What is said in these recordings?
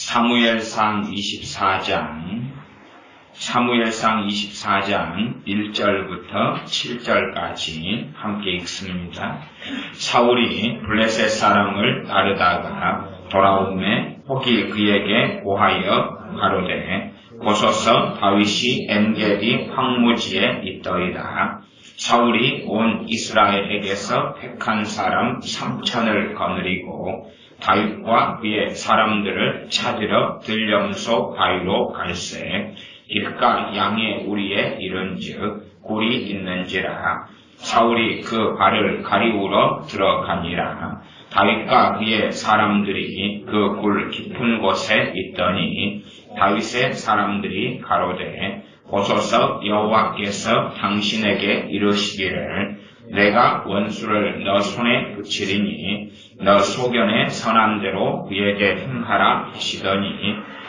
사무엘상 24장 1절부터 7절까지 함께 읽습니다. 사울이 블레셋 사람을 따르다가 돌아오매 혹이 그에게 고하여 가로되 보소서 다윗이 엔게디 황무지에 있더이다. 사울이 온 이스라엘에게서 택한 사람 3,000을 거느리고 다윗과 그의 사람들을 찾으러 들염소 바위로 갈새 길가 양의 우리에 이른즉 굴이 있는지라. 사울이 그 발을 가리우러 들어가니라. 다윗과 그의 사람들이 그 굴 깊은 곳에 있더니 다윗의 사람들이 가로되 보소서 여호와께서 당신에게 이르시기를 내가 원수를 너 손에 붙이리니 너 소견에 선한 대로 그에게 행하라 하시더니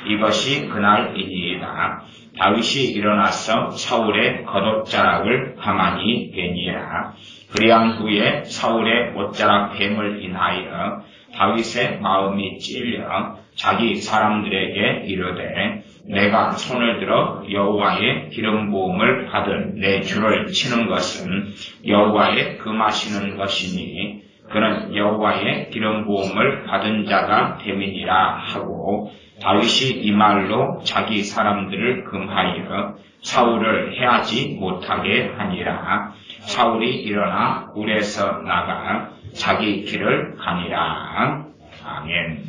이것이 그날이니이다. 다윗이 일어나서 사울의 겉옷자락을 가만히 베니라. 그리한 후에 사울의 옷자락 뱀을 인하여 다윗의 마음이 찔려 자기 사람들에게 이르되 내가 손을 들어 여호와의 기름 부음을 받은 내 주를 치는 것은 여호와의 금하시는 것이니 그는 여호와의 기름 부음을 받은 자가 됨이니라 하고 다윗이 이 말로 자기 사람들을 금하여 사울을 해하지 못하게 하니라. 사울이 일어나 굴에서 나가 자기 길을 가니라. 아멘.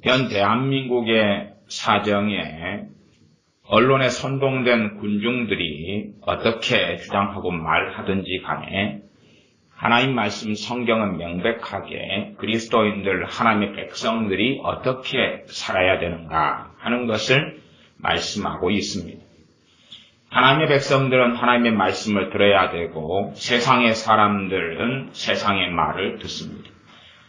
현 대한민국의 사정에 언론에 선동된 군중들이 어떻게 주장하고 말하든지 간에 하나님 말씀 성경은 명백하게 그리스도인들 하나님의 백성들이 어떻게 살아야 되는가 하는 것을 말씀하고 있습니다. 하나님의 백성들은 하나님의 말씀을 들어야 되고 세상의 사람들은 세상의 말을 듣습니다.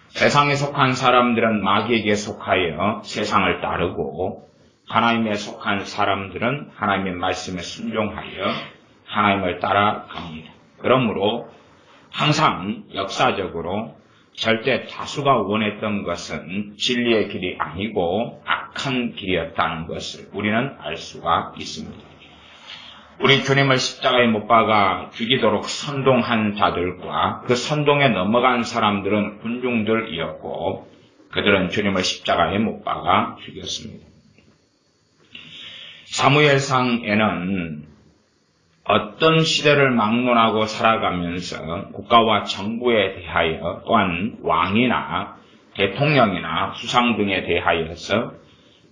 세상에 속한 사람들은 마귀에게 속하여 세상을 따르고 하나님에 속한 사람들은 하나님의 말씀에 순종하여 하나님을 따라갑니다. 그러므로 항상 역사적으로 절대 다수가 원했던 것은 진리의 길이 아니고 악한 길이었다는 것을 우리는 알 수가 있습니다. 우리 주님을 십자가에 못 박아 죽이도록 선동한 자들과 그 선동에 넘어간 사람들은 군중들이었고 그들은 주님을 십자가에 못 박아 죽였습니다. 사무엘상에는 어떤 시대를 막론하고 살아가면서 국가와 정부에 대하여 또한 왕이나 대통령이나 수상 등에 대하여서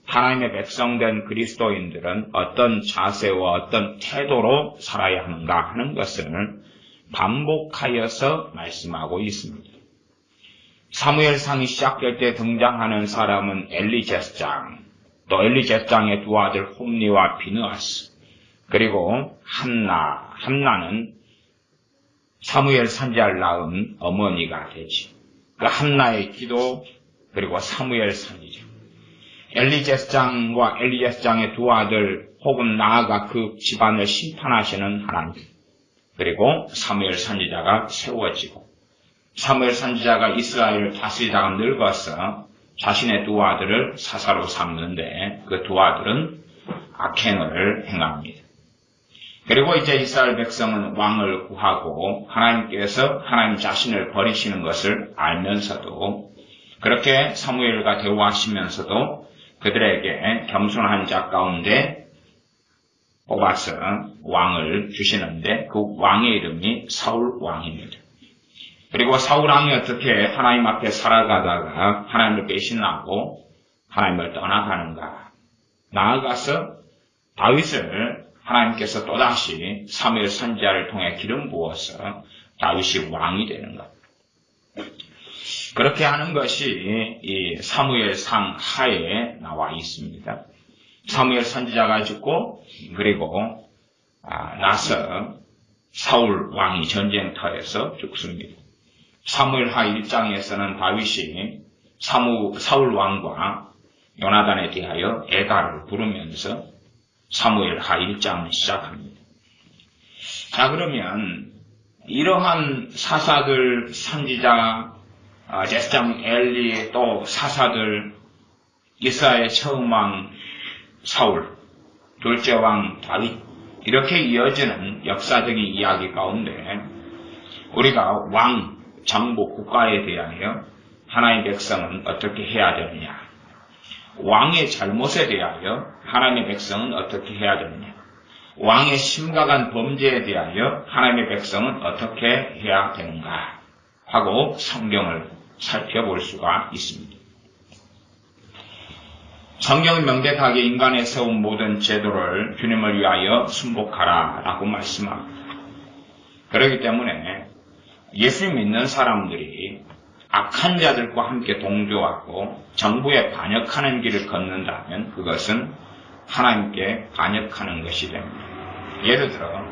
하나님의 백성된 그리스도인들은 어떤 자세와 어떤 태도로 살아야 하는가 하는 것을 반복하여서 말씀하고 있습니다. 사무엘상이 시작될 때 등장하는 사람은 엘리제스장, 또 엘리제스장의 두 아들 홈니와 비느하스, 그리고 한나는 사무엘 선지자를 낳은 어머니가 되지. 그 한나의 기도 그리고 사무엘 선지자. 엘리제스장과 엘리제스장의 두 아들 혹은 나아가 그 집안을 심판하시는 하나님. 그리고 사무엘 선지자가 세워지고 사무엘 선지자가 이스라엘을 다스리다가 늙어서 자신의 두 아들을 사사로 삼는데 그 두 아들은 악행을 행합니다. 그리고 이제 이스라엘 백성은 왕을 구하고 하나님께서 하나님 자신을 버리시는 것을 알면서도 그렇게 사무엘과 대화하시면서도 그들에게 겸손한 자 가운데 뽑아서 왕을 주시는데 그 왕의 이름이 사울 왕입니다. 그리고 사울 왕이 어떻게 하나님 앞에 살아가다가 하나님을 배신하고 하나님을 떠나가는가. 나아가서 다윗을 하나님께서 또다시 사무엘 선지자를 통해 기름 부어서 다윗이 왕이 되는 것. 그렇게 하는 것이 이 사무엘상 하에 나와 있습니다. 사무엘 선지자가 죽고 그리고 나서 사울 왕이 전쟁터에서 죽습니다. 사무엘하 1장에서는 다윗이 사울 왕과 요나단에 대하여 애가를 부르면서 사무엘하 1장을 시작합니다. 자, 그러면 이러한 사사들, 선지자, 제사장 엘리, 또 사사들, 이스라엘의 처음 왕 사울, 둘째 왕 다윗, 이렇게 이어지는 역사적인 이야기 가운데 우리가 왕, 정부, 국가에 대하여 하나님의 백성은 어떻게 해야 되느냐, 왕의 잘못에 대하여 하나님의 백성은 어떻게 해야 되느냐, 왕의 심각한 범죄에 대하여 하나님의 백성은 어떻게 해야 되는가 하고 성경을 살펴볼 수가 있습니다. 성경은 명백하게 인간에 세운 모든 제도를 주님을 위하여 순복하라 라고 말씀합니다. 그렇기 때문에 예수 믿는 사람들이 악한 자들과 함께 동조하고 정부에 반역하는 길을 걷는다면 그것은 하나님께 반역하는 것이 됩니다. 예를 들어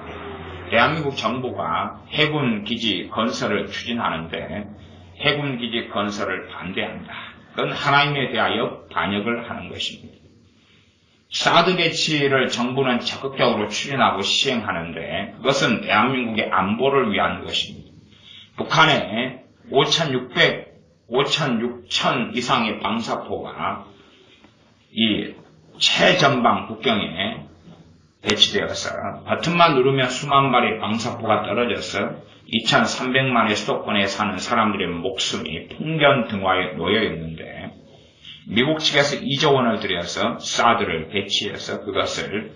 대한민국 정부가 해군기지 건설을 추진하는데 해군기지 건설을 반대한다. 그건 하나님에 대하여 반역을 하는 것입니다. 사드 배치를 정부는 적극적으로 추진하고 시행하는데 그것은 대한민국의 안보를 위한 것입니다. 북한에 5,600 이상의 방사포가 이 최전방 국경에 배치되어서 버튼만 누르면 수만 발의 방사포가 떨어져서 2,300만의 수도권에 사는 사람들의 목숨이 풍전 등화에 놓여 있는데 미국 측에서 2조 원을 들여서 사드를 배치해서 그것을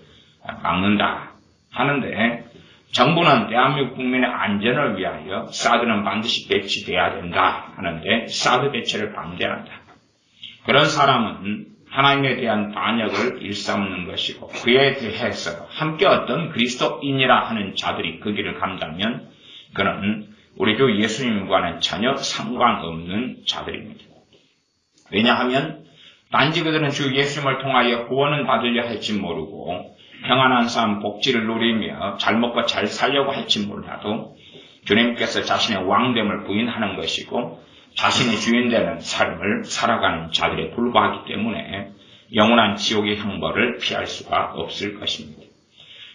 막는다 하는데 정부는 대한민국 국민의 안전을 위하여 사드는 반드시 배치돼야 된다 하는데 사드 배치를 반대한다. 그런 사람은 하나님에 대한 반역을 일삼는 것이고 그에 대해서 함께 어떤 그리스도인이라 하는 자들이 그 길을 간다면 그는 우리 주 예수님과는 전혀 상관없는 자들입니다. 왜냐하면 단지 그들은 주 예수님을 통하여 구원은 받으려 할지 모르고 평안한 삶, 복지를 누리며 잘 먹고 잘 살려고 할지 몰라도 주님께서 자신의 왕됨을 부인하는 것이고 자신이 주인되는 삶을 살아가는 자들에 불과하기 때문에 영원한 지옥의 형벌을 피할 수가 없을 것입니다.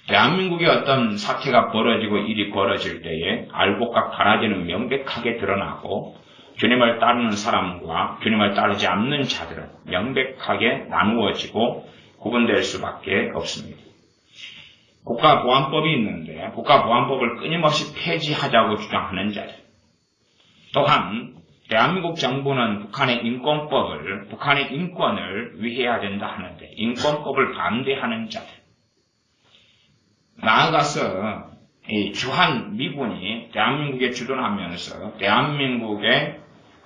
대한민국의 어떤 사태가 벌어지고 일이 벌어질 때에 알곡과 가라지는 명백하게 드러나고 주님을 따르는 사람과 주님을 따르지 않는 자들은 명백하게 나누어지고 구분될 수밖에 없습니다. 국가보안법이 있는데 국가보안법을 끊임없이 폐지하자고 주장하는 자들, 또한 대한민국 정부는 북한의 인권법을, 북한의 인권을 위해야 된다 하는데 인권법을 반대하는 자들, 나아가서 이 주한 미군이 대한민국에 주둔하면서 대한민국의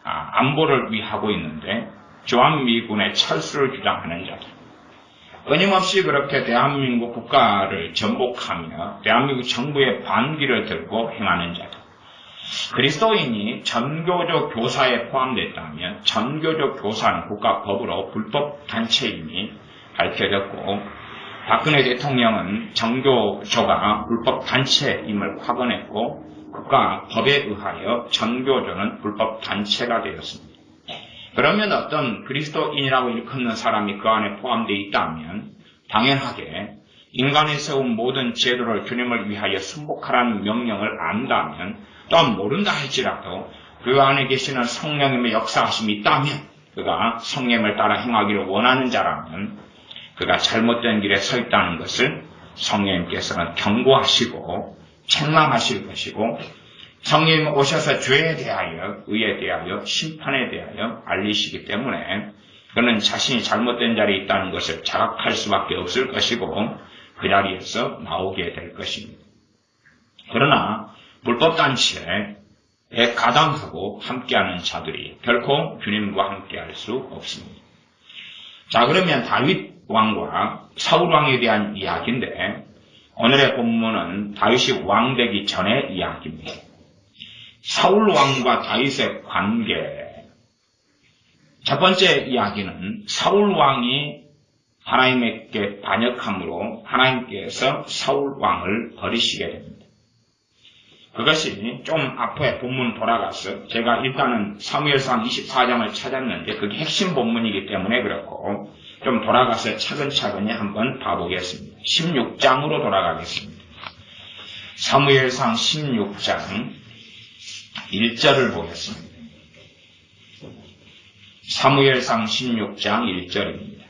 안보를 위하고 있는데 주한 미군의 철수를 주장하는 자들, 끊임없이 그렇게 대한민국 국가를 전복하며 대한민국 정부의 반기를 들고 행하는 자들, 그리스도인이 전교조 교사에 포함됐다면 전교조 교사는 국가법으로 불법 단체임이 밝혀졌고 박근혜 대통령은 전교조가 불법 단체임을 확언했고 국가법에 의하여 전교조는 불법 단체가 되었습니다. 그러면 어떤 그리스도인이라고 일컫는 사람이 그 안에 포함되어 있다면 당연하게 인간이 세운 모든 제도를 주님을 위하여 순복하라는 명령을 안다면 또한 모른다 할지라도 그 안에 계시는 성령님의 역사하심이 있다면 그가 성령을 따라 행하기를 원하는 자라면 그가 잘못된 길에 서 있다는 것을 성령님께서는 경고하시고 책망하실 것이고 성령님 오셔서 죄에 대하여, 의에 대하여, 심판에 대하여 알리시기 때문에 그는 자신이 잘못된 자리에 있다는 것을 자각할 수밖에 없을 것이고 그 자리에서 나오게 될 것입니다. 그러나 불법단체에 가담하고 함께하는 자들이 결코 주님과 함께할 수 없습니다. 자, 그러면 다윗 왕과 사울 왕에 대한 이야기인데 오늘의 본문은 다윗이 왕 되기 전의 이야기입니다. 사울 왕과 다윗의 관계. 첫 번째 이야기는 사울 왕이 하나님께 반역함으로 하나님께서 사울 왕을 버리시게 됩니다. 그것이 좀 앞에 본문 돌아가서 제가 일단은 사무엘상 24장을 찾았는데 그게 핵심 본문이기 때문에 그렇고 좀 돌아가서 차근차근히 한번 봐보겠습니다. 16장으로 돌아가겠습니다. 사무엘상 16장 1절을 보겠습니다. 사무엘상 16장 1절입니다.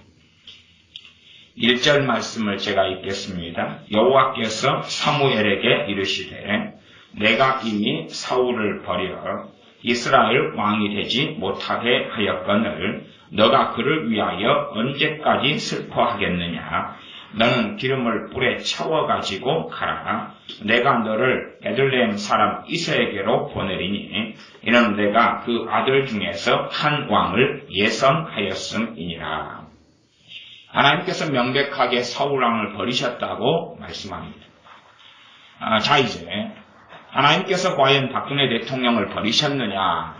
1절 말씀을 제가 읽겠습니다. 여호와께서 사무엘에게 이르시되 내가 이미 사울을 버려 이스라엘 왕이 되지 못하게 하였거늘 너가 그를 위하여 언제까지 슬퍼하겠느냐. 너는 기름을 뿔에 채워가지고 가라. 내가 너를 베들레헴 사람 이새에게로 보내리니 이는 내가 그 아들 중에서 한 왕을 예선하였음이니라. 하나님께서 명백하게 사울 왕을 버리셨다고 말씀합니다. 자, 이제 하나님께서 과연 박근혜 대통령을 버리셨느냐?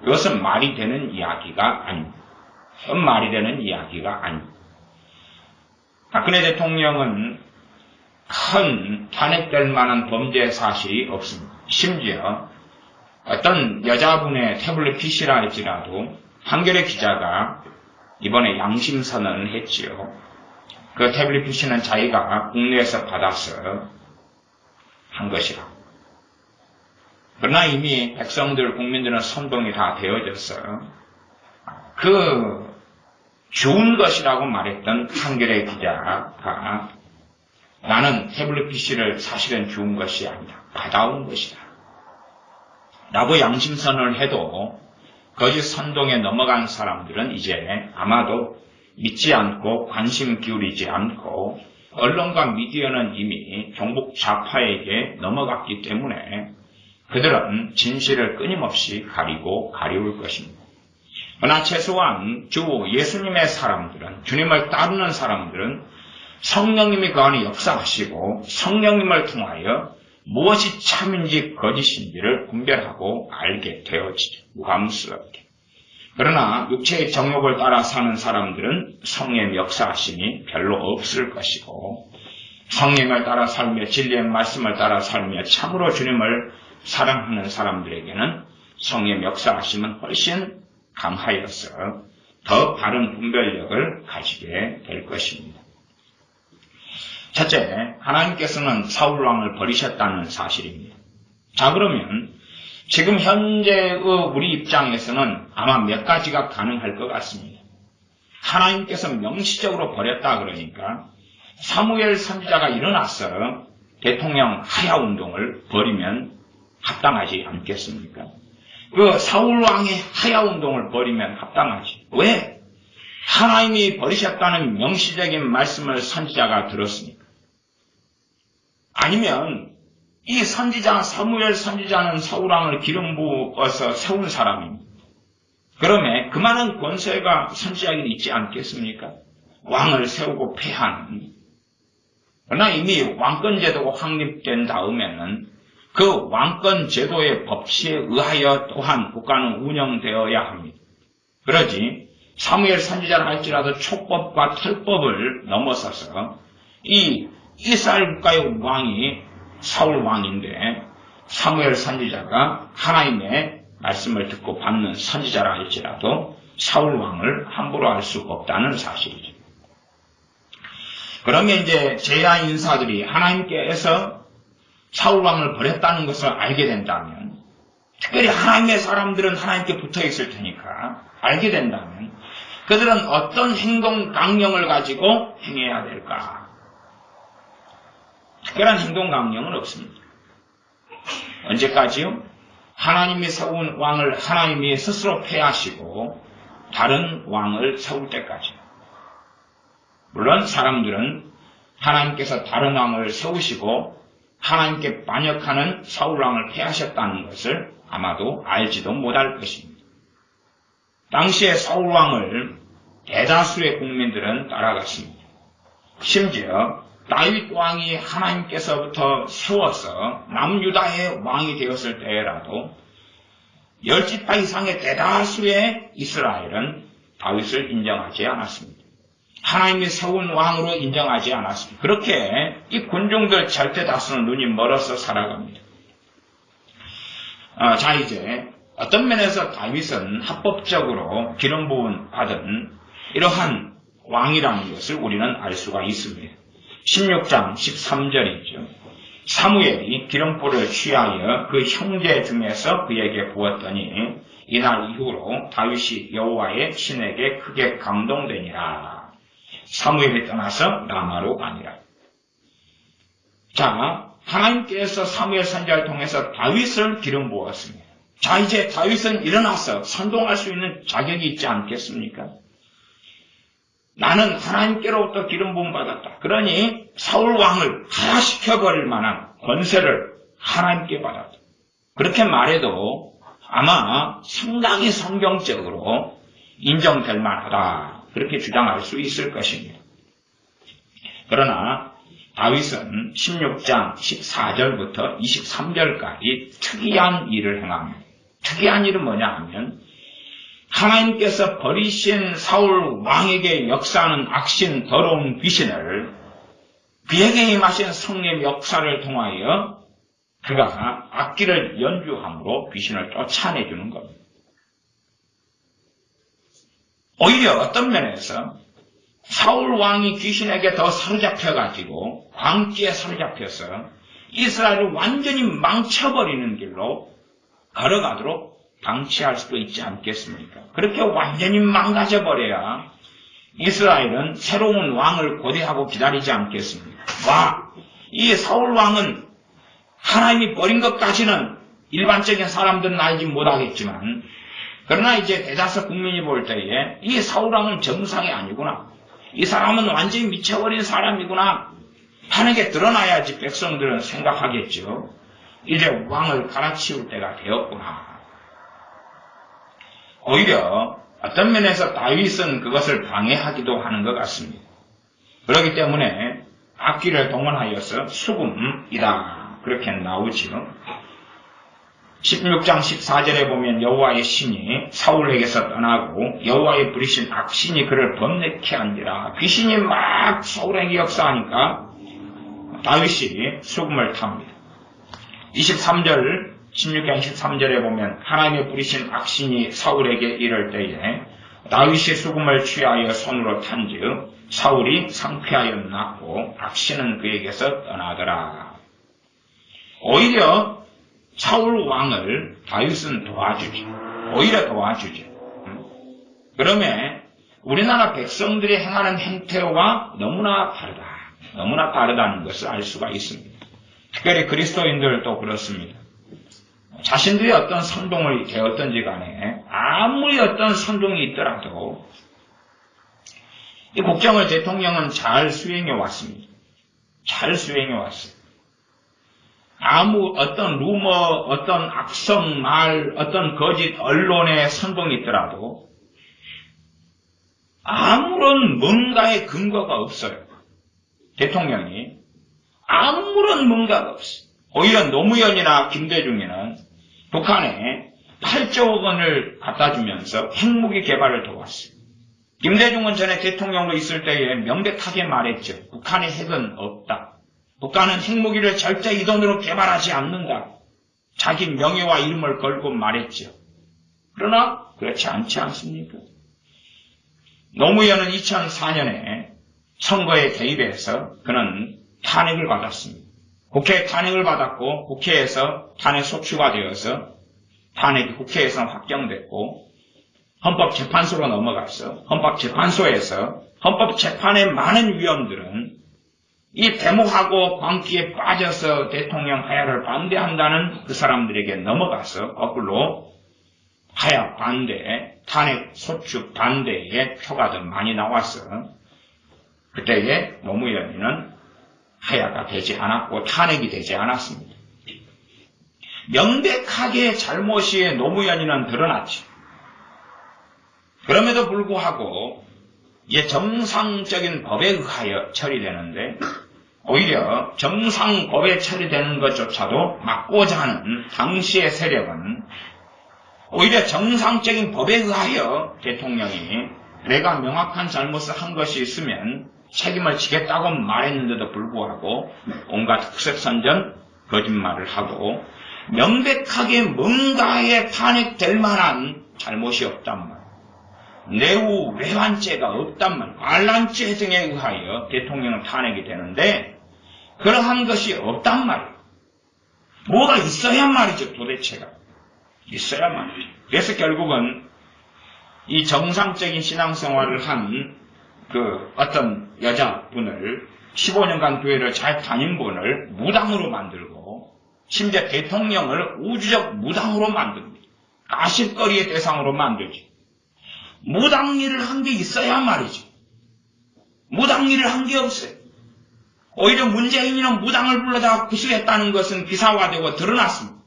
이것은 말이 되는 이야기가 아닙니다. 말이 되는 이야기가 아닙니다. 박근혜 대통령은 큰 탄핵될 만한 범죄 사실이 없습니다. 심지어 어떤 여자분의 태블릿 PC라 할지라도 한겨레 기자가 이번에 양심 선언을 했지요. 그 태블릿 PC는 자기가 국내에서 받아서 한 것이라. 그러나 이미 백성들, 국민들은 선동이 다 되어졌어요. 그 좋은 것이라고 말했던 한겨레 기자가 나는 태블릿 PC를 사실은 좋은 것이 아니다. 받아온 것이다. 라고 양심선언을 해도 거짓 선동에 넘어간 사람들은 이제 아마도 믿지 않고 관심 기울이지 않고 언론과 미디어는 이미 종북 좌파에게 넘어갔기 때문에 그들은 진실을 끊임없이 가리울 것입니다. 그러나 최소한 주 예수님의 사람들은, 주님을 따르는 사람들은 성령님이 그 안에 역사하시고 성령님을 통하여 무엇이 참인지 거짓인지를 분별하고 알게 되어지죠. 무감스럽게. 그러나 육체의 정욕을 따라 사는 사람들은 성령의 역사하심이 별로 없을 것이고 성령을 따라 살며 진리의 말씀을 따라 살며 참으로 주님을 사랑하는 사람들에게는 성령의 역사하심은 훨씬 강하여서 더 바른 분별력을 가지게 될 것입니다. 첫째, 하나님께서는 사울 왕을 버리셨다는 사실입니다. 자, 그러면 지금 현재의 우리 입장에서는 아마 몇 가지가 가능할 것 같습니다. 하나님께서 명시적으로 버렸다 그러니까 사무엘 선지자가 일어나서 대통령 하야 운동을 벌이면 합당하지 않겠습니까? 그 사울 왕의 하야 운동을 벌이면 합당하지. 왜? 하나님이 버리셨다는 명시적인 말씀을 선지자가 들었으니까. 아니면 이 선지자 사무엘 선지자는 사울 왕을 기름 부어서 세운 사람입니다. 그러면 그만한 권세가 선지자에게 있지 않겠습니까? 왕을 세우고 폐하는. 그러나 이미 왕권 제도가 확립된 다음에는 그 왕권 제도의 법치에 의하여 또한 국가는 운영되어야 합니다. 그러지 사무엘 선지자를 할지라도 촉법과 털법을 넘어서서 이 이스라엘 국가의 왕이 사울 왕인데 사무엘 선지자가 하나님의 말씀을 듣고 받는 선지자라 할지라도 사울 왕을 함부로 할 수가 없다는 사실이죠. 그러면 이제 제야 인사들이 하나님께서 사울 왕을 버렸다는 것을 알게 된다면, 특별히 하나님의 사람들은 하나님께 붙어 있을 테니까 알게 된다면 그들은 어떤 행동 강령을 가지고 행해야 될까? 특별한 행동 강령은 없습니다. 언제까지요? 하나님이 세운 왕을 하나님이 스스로 폐하시고 다른 왕을 세울 때까지. 물론 사람들은 하나님께서 다른 왕을 세우시고 하나님께 반역하는 사울 왕을 폐하셨다는 것을 아마도 알지도 못할 것입니다. 당시에 사울 왕을 대다수의 국민들은 따라갔습니다. 심지어 다윗 왕이 하나님께서부터 세워서 남유다의 왕이 되었을 때라도 10지파 이상의 대다수의 이스라엘은 다윗을 인정하지 않았습니다. 하나님이 세운 왕으로 인정하지 않았습니다. 그렇게 이 군중들 절대 다수는 눈이 멀어서 살아갑니다. 자, 이제 어떤 면에서 다윗은 합법적으로 기름 부음 받은 이러한 왕이라는 것을 우리는 알 수가 있습니다. 16장 13절이죠. 사무엘이 기름불을 취하여 그 형제 중에서 그에게 부었더니 이날 이후로 다윗이 여호와의 신에게 크게 감동되니라. 사무엘이 떠나서 라마로 가니라. 자, 하나님께서 사무엘 선지자를 통해서 다윗을 기름 부었습니다. 자, 이제 다윗은 일어나서 선동할 수 있는 자격이 있지 않겠습니까? 나는 하나님께로부터 기름 부음 받았다. 그러니 사울 왕을 타락시켜버릴 만한 권세를 하나님께 받았다. 그렇게 말해도 아마 상당히 성경적으로 인정될 만하다. 그렇게 주장할 수 있을 것입니다. 그러나 다윗은 16장 14절부터 23절까지 특이한 일을 행합니다. 특이한 일은 뭐냐 하면 하나님께서 버리신 사울 왕에게 역사하는 악신 더러운 귀신을 그에게 임하신 성령의 역사를 통하여 그가 악기를 연주함으로 귀신을 쫓아내주는 겁니다. 오히려 어떤 면에서 사울 왕이 귀신에게 더 사로잡혀가지고 광기에 사로잡혀서 이스라엘을 완전히 망쳐버리는 길로 걸어가도록 방치할 수도 있지 않겠습니까? 그렇게 완전히 망가져버려야 이스라엘은 새로운 왕을 고대하고 기다리지 않겠습니까? 이 사울 왕은 하나님이 버린 것까지는 일반적인 사람들은 알지 못하겠지만, 그러나 이제 대다수 국민이 볼 때에 이 사울 왕은 정상이 아니구나. 이 사람은 완전히 미쳐버린 사람이구나 하는 게 드러나야지 백성들은 생각하겠죠. 이제 왕을 갈아치울 때가 되었구나. 오히려 어떤 면에서 다윗은 그것을 방해하기도 하는 것 같습니다. 그렇기 때문에 악기를 동원하여서 수금이다. 그렇게 나오지요. 16장 14절에 보면 여호와의 신이 사울에게서 떠나고 여호와의 부리신 악신이 그를 범내케 한지라. 귀신이 막 사울에게 역사하니까 다윗이 수금을 탑니다. 16장 23절에 보면 하나님의 부리신 악신이 사울에게 이를 때에 다윗이 수금을 취하여 손으로 탄즉 사울이 상쾌하였나고 악신은 그에게서 떠나더라. 오히려 사울 왕을 다윗은 도와주지. 오히려 도와주지. 그러면 우리나라 백성들이 행하는 행태와 너무나 다르다. 너무나 다르다는 것을 알 수가 있습니다. 특별히 그리스도인들도 그렇습니다. 자신들이 어떤 선동을 되었든지 간에 아무리 어떤 선동이 있더라도 이 국정을 대통령은 잘 수행해 왔습니다. 잘 수행해 왔어요. 어떤 루머, 어떤 악성 말, 어떤 거짓 언론의 선동이 있더라도 아무런 뭔가의 근거가 없어요. 대통령이 아무런 뭔가가 없어요. 오히려 노무현이나 김대중이는 북한에 8조 원을 갖다 주면서 핵무기 개발을 도왔어요. 김대중은 전에 대통령으로 있을 때에 명백하게 말했죠. 북한의 핵은 없다. 북한은 핵무기를 절대 이 돈으로 개발하지 않는다. 자기 명예와 이름을 걸고 말했죠. 그러나 그렇지 않지 않습니까? 노무현은 2004년에 선거에 개입해서 그는 탄핵을 받았습니다. 국회에 탄핵을 받았고 국회에서 탄핵 소추가 되어서 탄핵이 국회에서 확정됐고 헌법재판소로 넘어가서 헌법재판소에서 헌법재판의 많은 위원들은 이 데모하고 광기에 빠져서 대통령 하야를 반대한다는 그 사람들에게 넘어가서 거꾸로 하야 반대, 탄핵 소추 반대의 표가 더 많이 나왔어. 그때에 노무현이는 하야가 되지 않았고 탄핵이 되지 않았습니다. 명백하게 잘못이 노무현이는 드러났죠. 그럼에도 불구하고 이게 정상적인 법에 의하여 처리되는데 오히려 정상 법에 처리되는 것조차도 막고자 하는 당시의 세력은 오히려 정상적인 법에 의하여 대통령이 내가 명확한 잘못을 한 것이 있으면 책임을 지겠다고 말했는데도 불구하고 온갖 흑색선전 거짓말을 하고 명백하게 뭔가에 탄핵될 만한 잘못이 없단 말이에요. 내후 외환죄가 없단 말이에요. 반란죄 등에 의하여 대통령은 탄핵이 되는데 그러한 것이 없단 말이에요. 뭐가 있어야 말이죠. 도대체가 있어야 말이죠. 그래서 결국은 이 정상적인 신앙생활을 한 그 어떤 여자분을 15년간 교회를 잘 다닌 분을 무당으로 만들고 심지어 대통령을 우주적 무당으로 만듭니다. 가십거리의 대상으로 만들죠. 무당 일을 한 게 있어야 말이죠. 무당 일을 한 게 없어요. 오히려 문재인이는 무당을 불러다가 구슬했다는 것은 기사화되고 드러났습니다.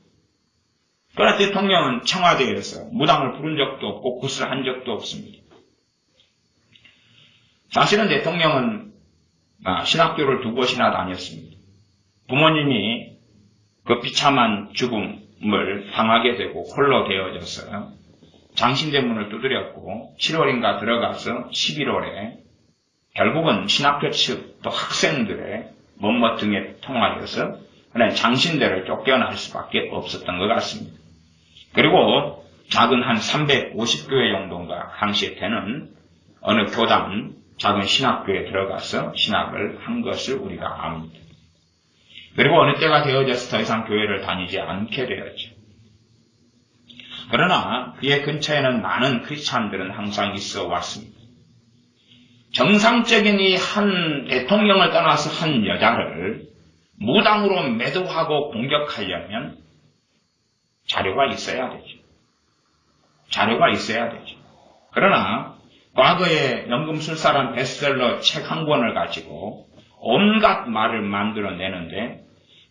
그러나 대통령은 청와대에서 무당을 부른 적도 없고 구슬한 적도 없습니다. 사실은 대통령은 신학교를 2곳이나 다녔습니다. 부모님이 그 비참한 죽음을 당하게 되고 홀로 되어져서 장신대문을 두드렸고 7월인가 들어가서 11월에 결국은 신학교 측 또 학생들의 멋머등에 통하여서 그냥 장신대를 쫓겨날 수밖에 없었던 것 같습니다. 그리고 작은 한 350교회 정도인가 당시에 되는 어느 교단 작은 신학교에 들어가서 신학을 한 것을 우리가 압니다. 그리고 어느 때가 되어져서 더 이상 교회를 다니지 않게 되었죠. 그러나 그의 근처에는 많은 크리스찬들은 항상 있어 왔습니다. 정상적인 이 한 대통령을 떠나서 한 여자를 무당으로 매도하고 공격하려면 자료가 있어야 되죠. 자료가 있어야 되죠. 그러나 과거에 연금술사란 베스트셀러 책 한 권을 가지고 온갖 말을 만들어내는데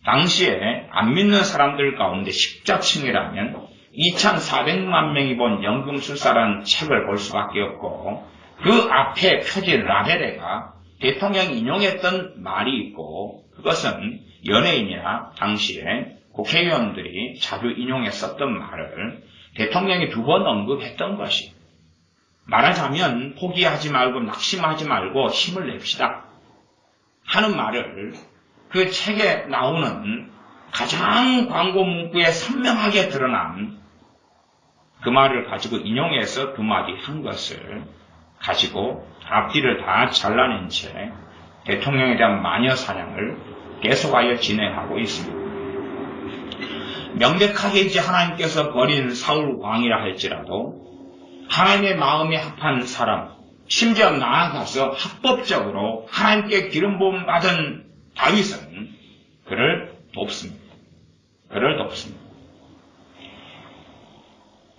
당시에 안 믿는 사람들 가운데 십자층이라면 2,400만 명이 본 연금술사라는 책을 볼 수밖에 없고 그 앞에 표지 라벨에가 대통령이 인용했던 말이 있고 그것은 연예인이나 당시에 국회의원들이 자주 인용했었던 말을 대통령이 2번 언급했던 것이 말하자면 포기하지 말고 낙심하지 말고 힘을 냅시다 하는 말을 그 책에 나오는 가장 광고 문구에 선명하게 드러난 그 말을 가지고 인용해서 그 마디 한 것을 가지고 앞뒤를 다 잘라낸 채 대통령에 대한 마녀 사냥을 계속하여 진행하고 있습니다. 명백하게 이제 하나님께서 버린 사울 왕이라 할지라도 하나님의 마음에 합한 사람, 심지어 나아가서 합법적으로 하나님께 기름 부음 받은 다윗은 그를 돕습니다. 그를 돕습니다.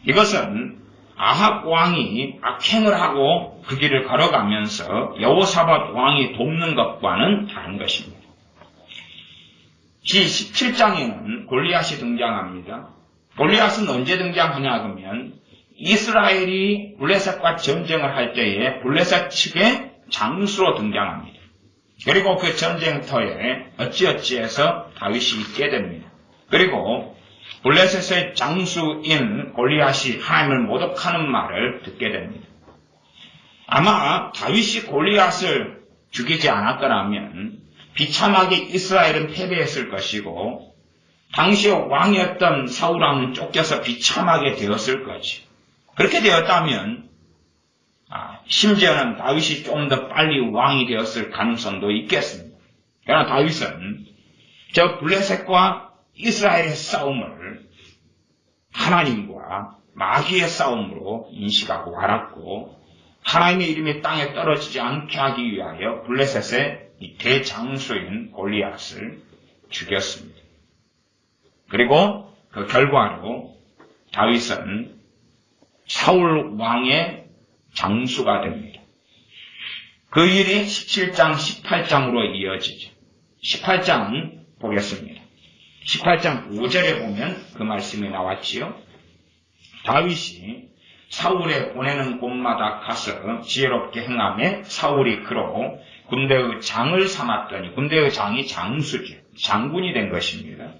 이것은 아합 왕이 악행을 하고 그 길을 걸어가면서 여호사밧 왕이 돕는 것과는 다른 것입니다. 기17장에는 골리앗이 등장합니다. 골리앗은 언제 등장하냐 그러면 이스라엘이 블레셋과 전쟁을 할 때에 블레셋 측의 장수로 등장합니다. 그리고 그 전쟁터에 어찌어찌해서 다윗이 있게 됩니다. 그리고 블레셋의 장수인 골리앗이 하나님을 모독하는 말을 듣게 됩니다. 아마 다윗이 골리앗을 죽이지 않았더라면 비참하게 이스라엘은 패배했을 것이고 당시 왕이었던 사울왕은 쫓겨서 비참하게 되었을 거지. 그렇게 되었다면 심지어는 다윗이 좀 더 빨리 왕이 되었을 가능성도 있겠습니다. 그러나 다윗은 저 블레셋과 이스라엘의 싸움을 하나님과 마귀의 싸움으로 인식하고 알았고 하나님의 이름이 땅에 떨어지지 않게 하기 위하여 블레셋의 이 대장수인 골리앗을 죽였습니다. 그리고 그 결과로 다윗은 사울 왕의 장수가 됩니다. 그 일이 17장, 18장으로 이어지죠. 18장 보겠습니다. 18장 5절에 보면 그 말씀이 나왔지요. 다윗이 사울의 보내는 곳마다 가서 지혜롭게 행하며 사울이 그로 군대의 장을 삼았더니 군대의 장이 장수죠. 장군이 된 것입니다.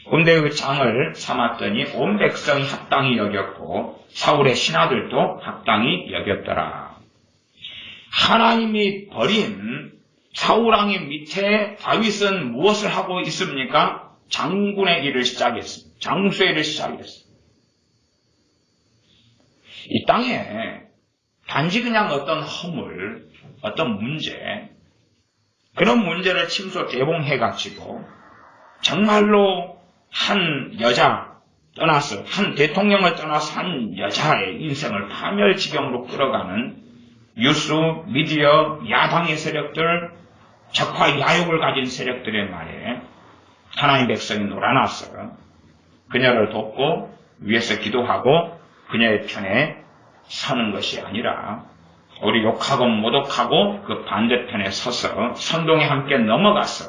군대의 장을 삼았더니 온 백성이 합당히 여겼고 사울의 신하들도 합당히 여겼더라. 하나님이 버린 사울왕의 밑에 다윗은 무엇을 하고 있습니까? 장군의 일을 시작했습니다. 장수의 일을 시작했습니다. 이 땅에 단지 그냥 어떤 허물, 어떤 문제, 그런 문제를 침소 대봉해가지고 정말로 한 여자 떠나서 한 대통령을 떠나서 한 여자의 인생을 파멸지경으로 끌어가는 뉴스, 미디어, 야당의 세력들, 적화 야욕을 가진 세력들의 말에 하나님의 백성이 놀아나서 그녀를 돕고 위에서 기도하고 그녀의 편에 서는 것이 아니라 우리 욕하고 모독하고 그 반대편에 서서 선동에 함께 넘어가서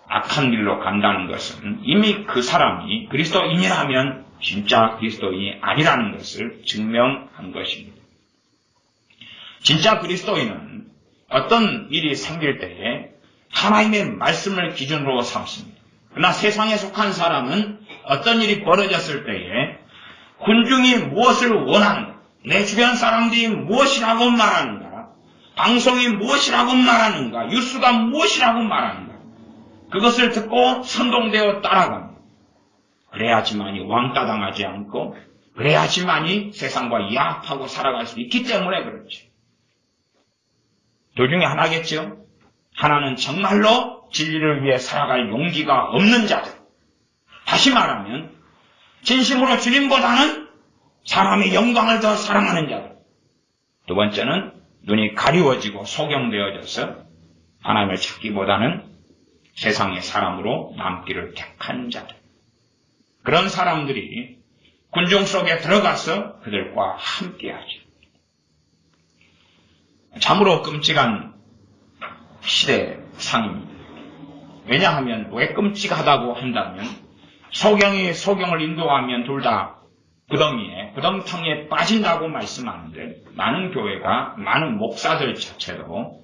악한 일로 간다는 것은 이미 그 사람이 그리스도인이라면 진짜 그리스도인이 아니라는 것을 증명한 것입니다. 진짜 그리스도인은 어떤 일이 생길 때에 하나님의 말씀을 기준으로 삼습니다. 그러나 세상에 속한 사람은 어떤 일이 벌어졌을 때에 군중이 무엇을 원하는가, 내 주변 사람들이 무엇이라고 말하는가, 방송이 무엇이라고 말하는가, 뉴스가 무엇이라고 말하는가, 그것을 듣고 선동되어 따라갑니다. 그래야지만이 왕따 당하지 않고 그래야지만이 세상과 야합하고 살아갈 수 있기 때문에 그렇죠. 둘 중에 하나겠죠. 하나는 정말로 진리를 위해 살아갈 용기가 없는 자들. 다시 말하면 진심으로 주님보다는 사람의 영광을 더 사랑하는 자들. 두 번째는 눈이 가리워지고 소경되어져서 하나님을 찾기보다는 세상의 사람으로 남기를 택한 자들. 그런 사람들이 군중 속에 들어가서 그들과 함께하죠. 참으로 끔찍한 시대상입니다. 왜냐하면 왜 끔찍하다고 한다면 소경이 소경을 인도하면 둘 다 구덩텅이에 빠진다고 말씀하는데 많은 교회가 많은 목사들 자체도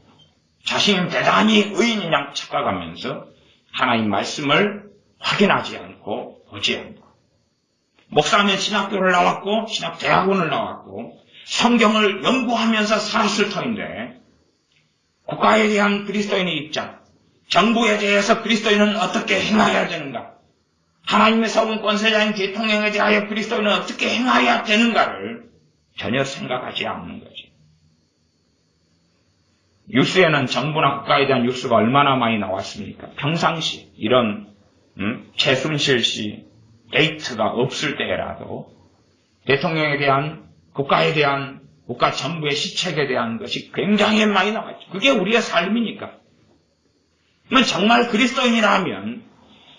자신이 대단히 의인인 양 착각하면서 하나님 말씀을 확인하지 않고 보지 않고 목사하면 신학교를 나왔고 신학대학원을 나왔고 성경을 연구하면서 살았을 터인데 국가에 대한 그리스도인의 입장, 정부에 대해서 그리스도인은 어떻게 행하여야 되는가, 하나님의 세운 권세자인 대통령에 대하여 그리스도인은 어떻게 행하여야 되는가를 전혀 생각하지 않는 거죠. 뉴스에는 정부나 국가에 대한 뉴스가 얼마나 많이 나왔습니까? 평상시 이런 최순실 씨 데이트가 없을 때라도 대통령에 대한 국가에 대한 국가 정부의 시책에 대한 것이 굉장히 많이 나왔죠. 그게 우리의 삶이니까. 그러면 정말 그리스도인이라면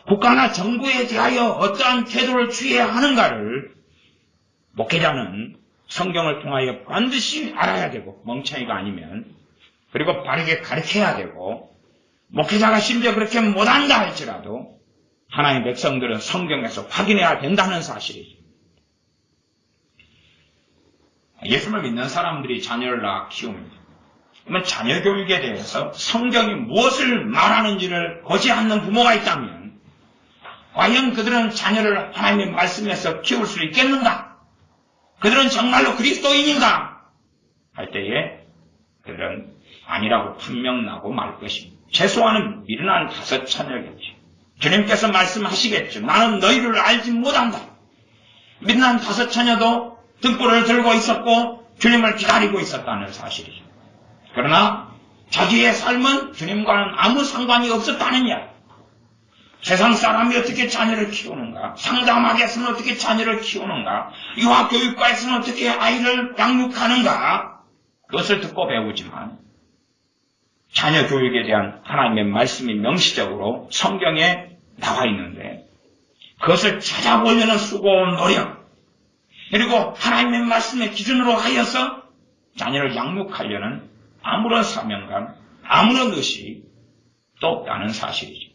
국가나 정부에 대하여 어떠한 태도를 취해야 하는가를 목회자는 성경을 통하여 반드시 알아야 되고 멍청이가 아니면 그리고 바르게 가르쳐야 되고 목회자가 심지어 그렇게 못한다 할지라도 하나님의 백성들은 성경에서 확인해야 된다는 사실이죠. 예수를 믿는 사람들이 자녀를 낳아 키웁니다. 그러면 자녀 교육에 대해서 성경이 무엇을 말하는지를 보지 않는 부모가 있다면 과연 그들은 자녀를 하나님의 말씀에서 키울 수 있겠는가? 그들은 정말로 그리스도인인가? 할 때에 그들은 아니라고 판명나고 말 것입니다. 최소한은 미련한 5 처녀겠죠. 주님께서 말씀하시겠죠. 나는 너희를 알지 못한다. 미련한 5 처녀도 등불을 들고 있었고 주님을 기다리고 있었다는 사실이죠. 그러나 자기의 삶은 주님과는 아무 상관이 없었다는 이야기. 세상 사람이 어떻게 자녀를 키우는가, 상담학에서는 어떻게 자녀를 키우는가, 유아교육과에서는 어떻게 아이를 양육하는가, 그것을 듣고 배우지만 자녀 교육에 대한 하나님의 말씀이 명시적으로 성경에 나와 있는데 그것을 찾아보려는 수고와 노력, 그리고 하나님의 말씀의 기준으로 하여서 자녀를 양육하려는 아무런 사명감, 아무런 의식 또 없다는 사실이죠.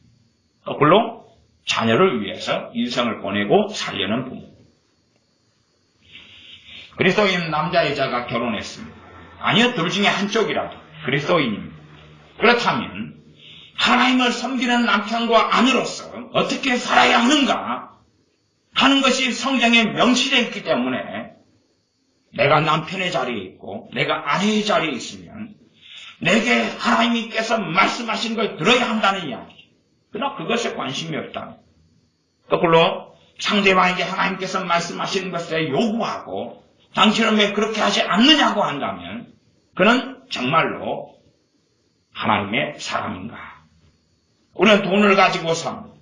거꾸로 자녀를 위해서 인생을 보내고 살려는 부모. 그리스도인 남자 여자가 결혼했습니다. 아니요, 둘 중에 한쪽이라도 그리스도인입니다. 그렇다면 하나님을 섬기는 남편과 아내로서 어떻게 살아야 하는가 하는 것이 성경에 명시되어 있기 때문에 내가 남편의 자리에 있고 내가 아내의 자리에 있으면 내게 하나님께서 말씀하신 걸 들어야 한다는 이야기. 그러나 그것에 관심이 없다. 거꾸로 상대방에게 하나님께서 말씀하시는 것에 요구하고 당신은 왜 그렇게 하지 않느냐고 한다면 그는 정말로 하나님의 사람인가? 우리는 돈을 가지고 삽니다.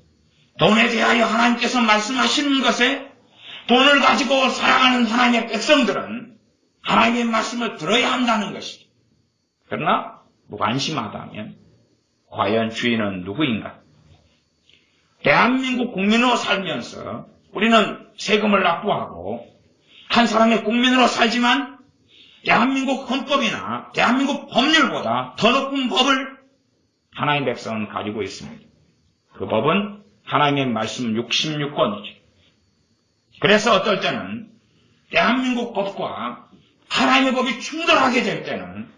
돈에 대하여 하나님께서 말씀하시는 것에 돈을 가지고 살아가는 하나님의 백성들은 하나님의 말씀을 들어야 한다는 것이죠. 그러나 무관심하다면 과연 주인은 누구인가? 대한민국 국민으로 살면서 우리는 세금을 납부하고 한 사람의 국민으로 살지만 대한민국 헌법이나 대한민국 법률보다 더 높은 법을 하나님의 백성은 가지고 있습니다. 그 법은 하나님의 말씀 66권이죠. 그래서 어떨 때는 대한민국 법과 하나님의 법이 충돌하게 될 때는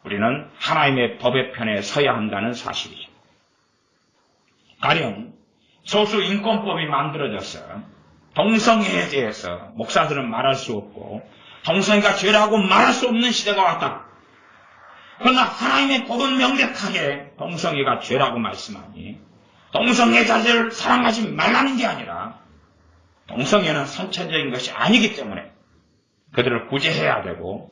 우리는 하나님의 법의 편에 서야 한다는 사실이죠. 가령 소수인권법이 만들어져서 동성애에 대해서 목사들은 말할 수 없고 동성애가 죄라고 말할 수 없는 시대가 왔다. 그러나 하나님의 법은 명백하게 동성애가 죄라고 말씀하니 동성애자들을 사랑하지 말라는 게 아니라 동성애는 선천적인 것이 아니기 때문에 그들을 구제해야 되고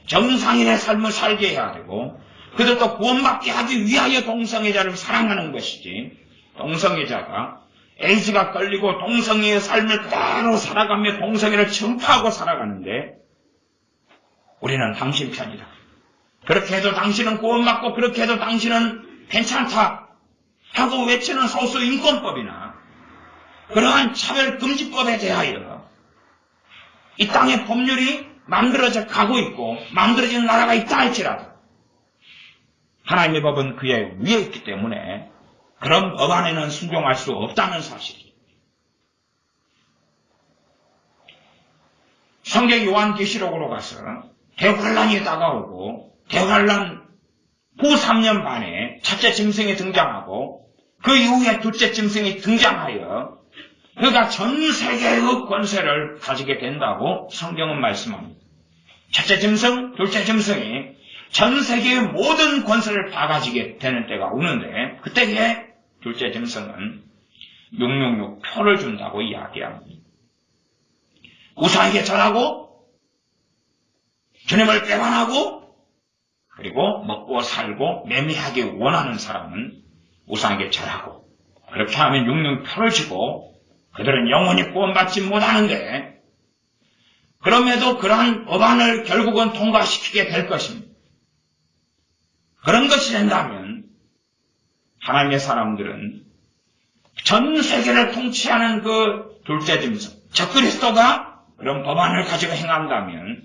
정상인의 삶을 살게 해야 되고 그들도 구원받게 하기 위하여 동성애자를 사랑하는 것이지 동성애자가 에이즈가 걸리고 동성애의 삶을 그대로 살아가며 동성애를 전파하고 살아가는데 우리는 당신 편이다. 그렇게 해도 당신은 구원받고 그렇게 해도 당신은 괜찮다 하고 외치는 소수인권법이나 그러한 차별금지법에 대하여 이 땅의 법률이 만들어져 가고 있고 만들어진 나라가 있다 할지라도 하나님의 법은 그의 위에 있기 때문에 그런 법 안에는 순종할 수 없다는 사실이죠. 성경 요한계시록으로 가서 대환란이 다가오고 대환란 후 3년 반에 첫째 짐승이 등장하고 그 이후에 둘째 짐승이 등장하여 그가 전 세계의 권세를 가지게 된다고 성경은 말씀합니다. 첫째 짐승, 둘째 짐승이 전 세계의 모든 권세를 다 가지게 되는 때가 오는데 그때에 둘째 짐승은 666 표를 준다고 이야기합니다. 우상에게 절하고 주님을 배반하고 그리고 먹고 살고 매매하기 원하는 사람은 우상에게 절하고 그렇게 하면 666 표를 주고 그들은 영원히 구원받지 못하는데 그럼에도 그러한 법안을 결국은 통과시키게 될 것입니다. 그런 것이 된다면 하나님의 사람들은 전 세계를 통치하는 그 둘째 짐승, 적그리스도가 그런 법안을 가지고 행한다면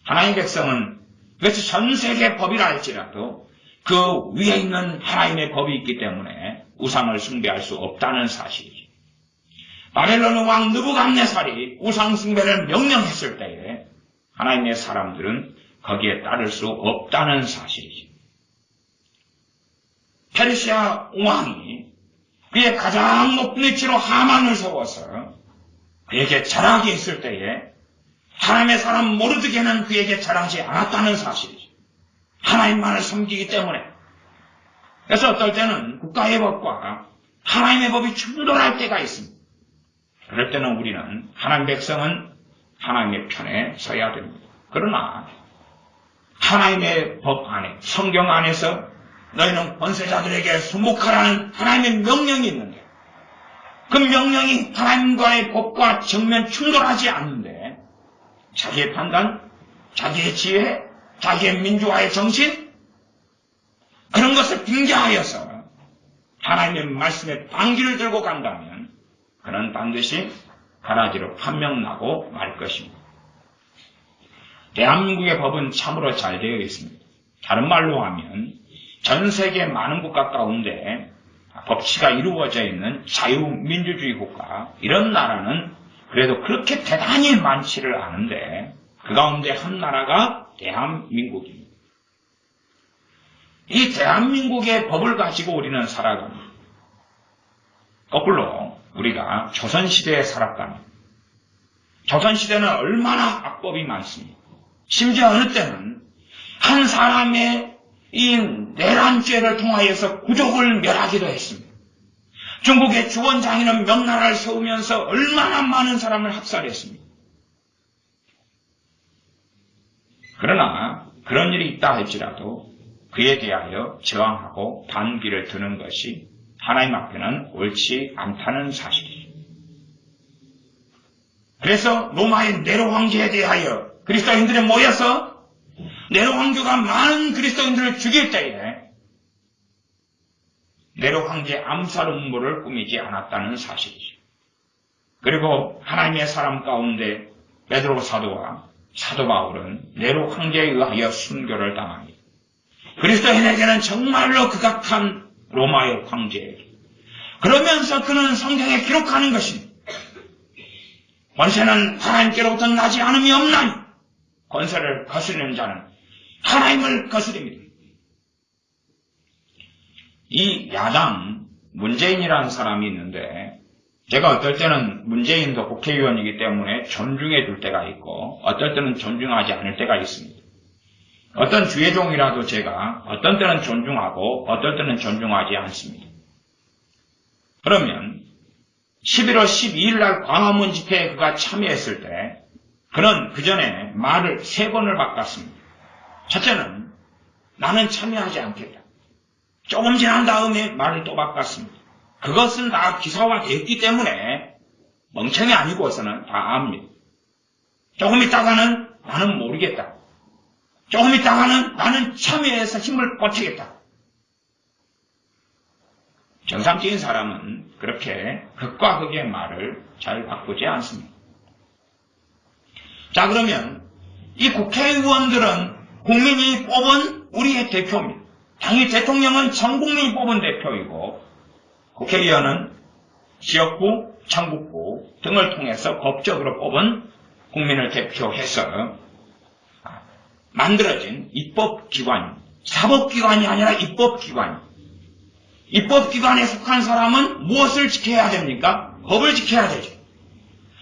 하나님의 백성은 그것이 전 세계 법이라 할지라도 그 위에 있는 하나님의 법이 있기 때문에 우상을 숭배할 수 없다는 사실이죠. 바벨론 왕 느부갓네살이 우상 숭배를 명령했을 때에 하나님의 사람들은 거기에 따를 수 없다는 사실이죠. 페르시아 왕이 그의 가장 높은 위치로 하만을 세워서 그에게 절하게 했을 때에 하나님의 사람 모르드게는 그에게 절하지 않았다는 사실이죠. 하나님만을 섬기기 때문에. 그래서 어떨 때는 국가의 법과 하나님의 법이 충돌할 때가 있습니다. 그럴 때는 우리는 하나님 백성은 하나님의 편에 서야 됩니다. 그러나 하나님의 법 안에 성경 안에서 너희는 권세자들에게 순복하라는 하나님의 명령이 있는데 그 명령이 하나님과의 법과 정면 충돌하지 않는데 자기의 판단, 자기의 지혜, 자기의 민주화의 정신 그런 것을 빙자하여서 하나님의 말씀에 방귀를 들고 간다면 그는 반드시 가라지로 판명나고 말 것입니다. 대한민국의 법은 참으로 잘 되어 있습니다. 다른 말로 하면 전 세계 많은 국가 가운데 법치가 이루어져 있는 자유민주주의 국가 이런 나라는 그래도 그렇게 대단히 많지를 않은데 그 가운데 한 나라가 대한민국입니다. 이 대한민국의 법을 가지고 우리는 살아갑니다. 거꾸로 우리가 조선시대에 살았다면 조선시대는 얼마나 악법이 많습니다. 심지어 어느 때는 한 사람의 이 내란죄를 통하여서 구족을 멸하기도 했습니다. 중국의 주원장이는 명나라를 세우면서 얼마나 많은 사람을 학살했습니다. 그러나 그런 일이 있다 할지라도 그에 대하여 저항하고 반기를 드는 것이 하나님 앞에는 옳지 않다는 사실이죠. 그래서 로마의 네로 황제에 대하여 그리스도인들이 모여서 네로 황제가 많은 그리스도인들을 죽일 때에 네로 황제 암살 음모를 꾸미지 않았다는 사실이죠. 그리고 하나님의 사람 가운데 베드로 사도와 사도 바울은 네로 황제에 의하여 순교를 당합니다. 그리스도인에게는 정말로 극악한 로마의 황제에게. 그러면서 그는 성경에 기록하는 것입니다. 권세는 하나님께로부터 나지 않음이 없나니 권세를 거스르는 자는 하나님을 거스립니다. 이 야당 문재인이라는 사람이 있는데 제가 어떨 때는 문재인도 국회의원이기 때문에 존중해 줄 때가 있고 어떨 때는 존중하지 않을 때가 있습니다. 어떤 주의종이라도 제가 어떤 때는 존중하고 어떨 때는 존중하지 않습니다. 그러면 11월 12일 날 광화문 집회에 그가 참여했을 때 그는 그 전에 말을 3번을 바꿨습니다. 첫째는 나는 참여하지 않겠다. 조금 지난 다음에 말을 또 바꿨습니다. 그것은 다 기사화되었기 때문에 멍청이 아니고서는 다 압니다. 조금 있다가는 나는 모르겠다. 조금 있다가는 나는 참여해서 힘을 보태겠다. 정상적인 사람은 그렇게 극과 극의 말을 잘 바꾸지 않습니다. 자, 그러면 이 국회의원들은 국민이 뽑은 우리의 대표입니다. 당연히 대통령은 전 국민이 뽑은 대표이고 국회의원은 지역구, 청북구 등을 통해서 법적으로 뽑은 국민을 대표해서 만들어진 입법기관입니다. 사법기관이 아니라 입법기관입니다. 입법기관에 속한 사람은 무엇을 지켜야 됩니까? 법을 지켜야 되죠.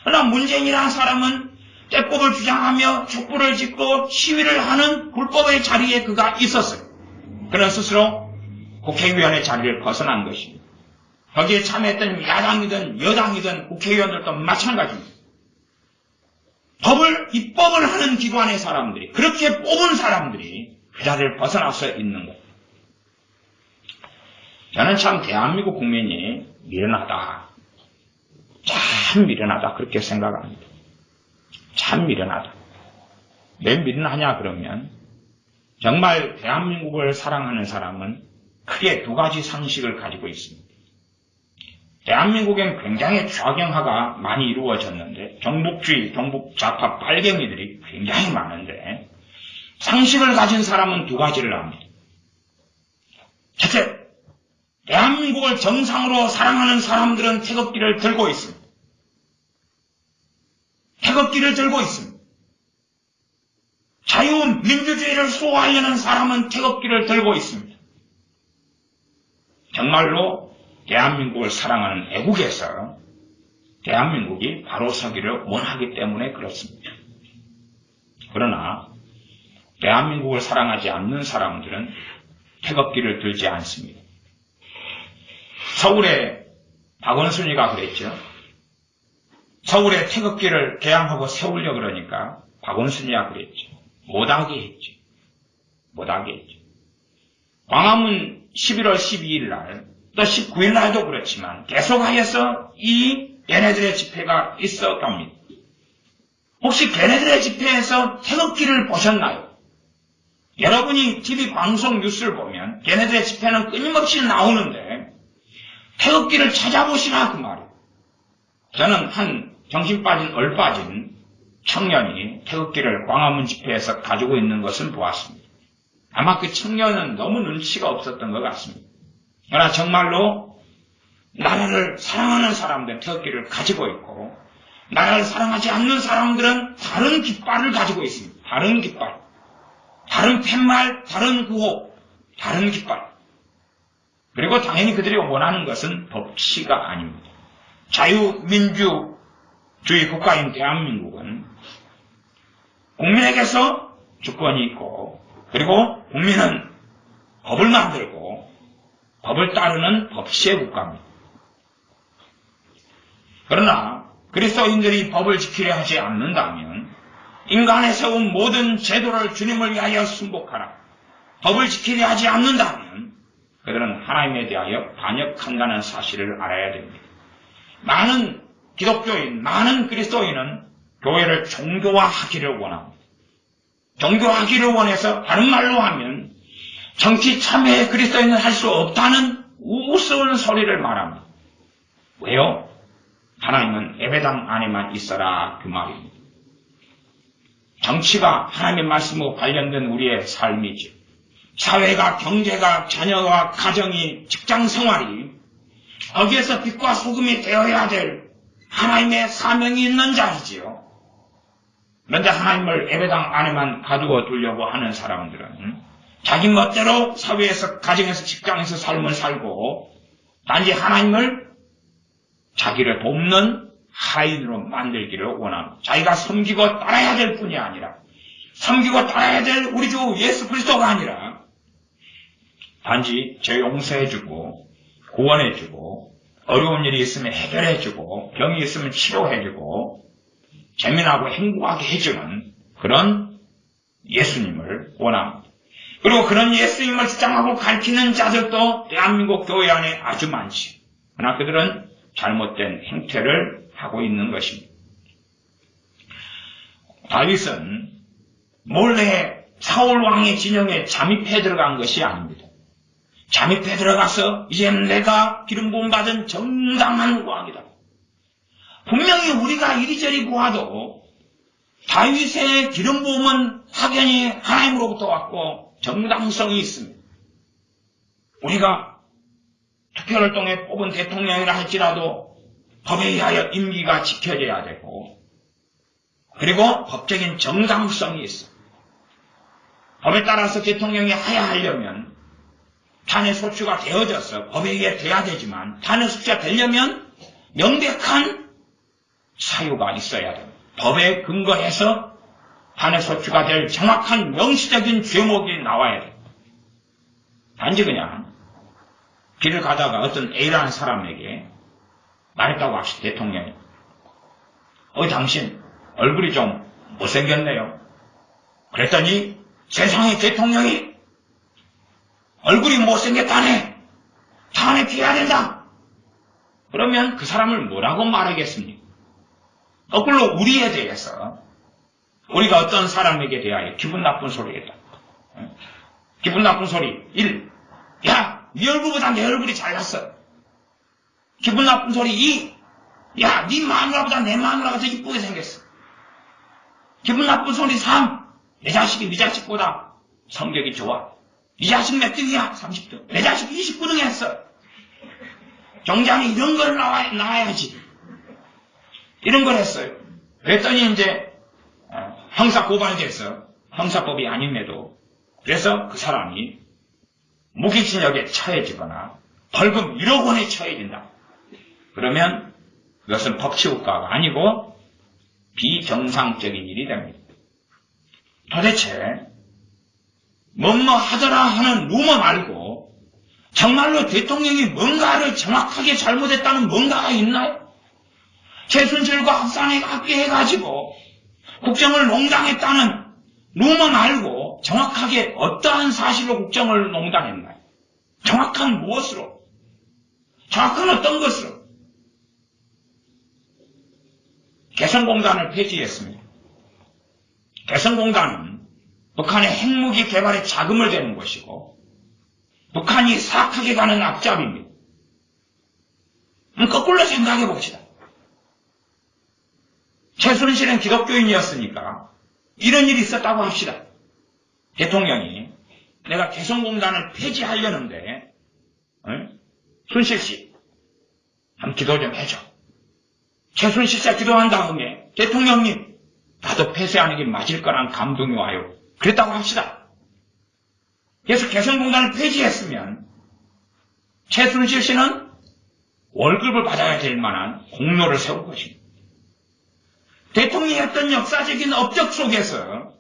그러나 문재인이라는 사람은 떼법을 주장하며 촛불을 짓고 시위를 하는 불법의 자리에 그가 있었어요. 그는 스스로 국회의원의 자리를 벗어난 것입니다. 거기에 참여했던 야당이든 여당이든 국회의원들도 마찬가지입니다. 입법을 하는 기관의 사람들이, 그렇게 뽑은 사람들이 그 자리를 벗어나서 있는 거예요. 저는 참 대한민국 국민이 미련하다. 참 미련하다. 그렇게 생각합니다. 참 미련하다. 왜 미련하냐 그러면 정말 대한민국을 사랑하는 사람은 크게 2가지 상식을 가지고 있습니다. 대한민국엔 굉장히 좌경화가 많이 이루어졌는데 정복주의, 정복좌파 빨갱이들이 굉장히 많은데 상식을 가진 사람은 2가지를 압니다. 첫째, 대한민국을 정상으로 사랑하는 사람들은 태극기를 들고 있습니다. 태극기를 들고 있습니다. 자유민주주의를 수호하려는 사람은 태극기를 들고 있습니다. 정말로 대한민국을 사랑하는 애국에서 대한민국이 바로 서기를 원하기 때문에 그렇습니다. 그러나 대한민국을 사랑하지 않는 사람들은 태극기를 들지 않습니다. 서울의 박원순이가 그랬죠. 서울에 태극기를 개항하고 세우려고 그러니까 박원순이가 그랬죠. 못하게 했죠. 못하게 했죠. 광화문 11월 12일 날, 또 19일 날도 그렇지만 계속하여서 이 걔네들의 집회가 있어 갑니다. 혹시 걔네들의 집회에서 태극기를 보셨나요? 여러분이 TV 방송 뉴스를 보면 걔네들의 집회는 끊임없이 나오는데 태극기를 찾아보시나 그 말이에요. 저는 한 정신 빠진 얼빠진 청년이 태극기를 광화문 집회에서 가지고 있는 것을 보았습니다. 아마 그 청년은 너무 눈치가 없었던 것 같습니다. 그러나 정말로 나라를 사랑하는 사람들은 태극기를 가지고 있고 나라를 사랑하지 않는 사람들은 다른 깃발을 가지고 있습니다. 다른 깃발, 다른 팻말, 다른 구호, 다른 깃발. 그리고 당연히 그들이 원하는 것은 법치가 아닙니다. 자유민주주의 국가인 대한민국은 국민에게서 주권이 있고 그리고 국민은 법을 만들고 법을 따르는 법치의 국가입니다. 그러나 그리스도인들이 법을 지키려 하지 않는다면 인간에 세운 모든 제도를 주님을 위하여 순복하라. 법을 지키려 하지 않는다면 그들은 하나님에 대하여 반역한다는 사실을 알아야 됩니다. 많은 기독교인, 많은 그리스도인은 교회를 종교화하기를 원합니다. 종교화하기를 원해서 다른 말로 하면 정치 참여에 그리스도인은 할 수 없다는 우스운 소리를 말합니다. 왜요? 하나님은 예배당 안에만 있어라 그 말입니다. 정치가 하나님의 말씀과 관련된 우리의 삶이죠. 사회가, 경제가, 자녀와 가정이, 직장 생활이 거기에서 빛과 소금이 되어야 될 하나님의 사명이 있는 자이지요. 그런데 하나님을 예배당 안에만 가두어 두려고 하는 사람들은 자기 멋대로 사회에서, 가정에서, 직장에서 삶을 살고 단지 하나님을 자기를 돕는 하인으로 만들기를 원합니다. 자기가 섬기고 따라야 될 뿐이 아니라, 섬기고 따라야 될 우리 주 예수 그리스도가 아니라 단지 죄 용서해주고 구원해주고 어려운 일이 있으면 해결해주고 병이 있으면 치료해주고 재미나고 행복하게 해주는 그런 예수님을 원합니다. 그리고 그런 예수님을 주장하고 가르치는 자들도 대한민국 교회 안에 아주 많지. 그러나 그들은 잘못된 행태를 하고 있는 것입니다. 다윗은 몰래 사울 왕의 진영에 잠입해 들어간 것이 아닙니다. 잠입해 들어가서 이제 내가 기름 부음 받은 정당한 왕이다. 분명히 우리가 이리저리 보아도 다윗의 기름 부음은 확연히 하나님으로부터 왔고 정당성이 있습니다. 우리가 투표를 통해 뽑은 대통령이라 할지라도 법에 의하여 임기가 지켜져야 되고 그리고 법적인 정당성이 있어. 법에 따라서 대통령이 하야하려면 탄핵 소추가 되어져서 법에 의해 돼야 되지만 탄핵 소추가 되려면 명백한 사유가 있어야 됩니다. 법에 근거해서 탄핵 소추가 될 정확한 명시적인 죄목이 나와야 됩니다. 단지 그냥 길을 가다가 어떤 A라는 사람에게 말했다고 합시다. 대통령이. 당신 얼굴이 좀 못생겼네요. 그랬더니 세상의 대통령이 얼굴이 못생겼다네. 탄핵 피해야 된다. 그러면 그 사람을 뭐라고 말하겠습니까? 거꾸로 우리에 대해서 우리가 어떤 사람에게 대하여 기분 나쁜 소리겠다. 기분 나쁜 소리 1. 야, 네 얼굴보다 내 얼굴이 잘났어. 기분 나쁜 소리 2. 야, 네 마누라보다 내 마누라가 더 이쁘게 생겼어. 기분 나쁜 소리 3. 내 자식이 네 자식보다 성격이 좋아. 네 자식 몇 등이야? 30등. 내 자식 29등 했어. 경장이 이런 걸 나와야지. 이런 걸 했어요. 그랬더니 이제 형사 고발돼서 형사법이 아님에도 그래서 그 사람이 무기징역에 처해지거나 벌금 1억 원에 처해진다. 그러면 그것은 법치국가가 아니고 비정상적인 일이 됩니다. 도대체 뭐뭐 하더라 하는 루머 말고 정말로 대통령이 뭔가를 정확하게 잘못했다는 뭔가가 있나요? 최순실과 합산에 합의해가지고 국정을 농단했다는 루머 말고 정확하게 어떠한 사실로 국정을 농단했나요? 정확한 무엇으로? 정확한 어떤 것으로? 개성공단을 폐지했습니다. 개성공단은 북한의 핵무기 개발에 자금을 대는 것이고 북한이 사악하게 가는 앞잡이입니다. 거꾸로 생각해 봅시다. 최순실은 기독교인이었으니까 이런 일이 있었다고 합시다. 대통령이 내가 개성공단을 폐지하려는데 순실씨 한번 기도 좀 해줘. 최순실씨가 기도한 다음에 대통령님 나도 폐쇄하는 게 맞을 거란 감동이 와요. 그랬다고 합시다. 그래서 개성공단을 폐지했으면 최순실 씨는 월급을 받아야 될 만한 공로를 세울 것입니다. 대통령이 했던 역사적인 업적 속에서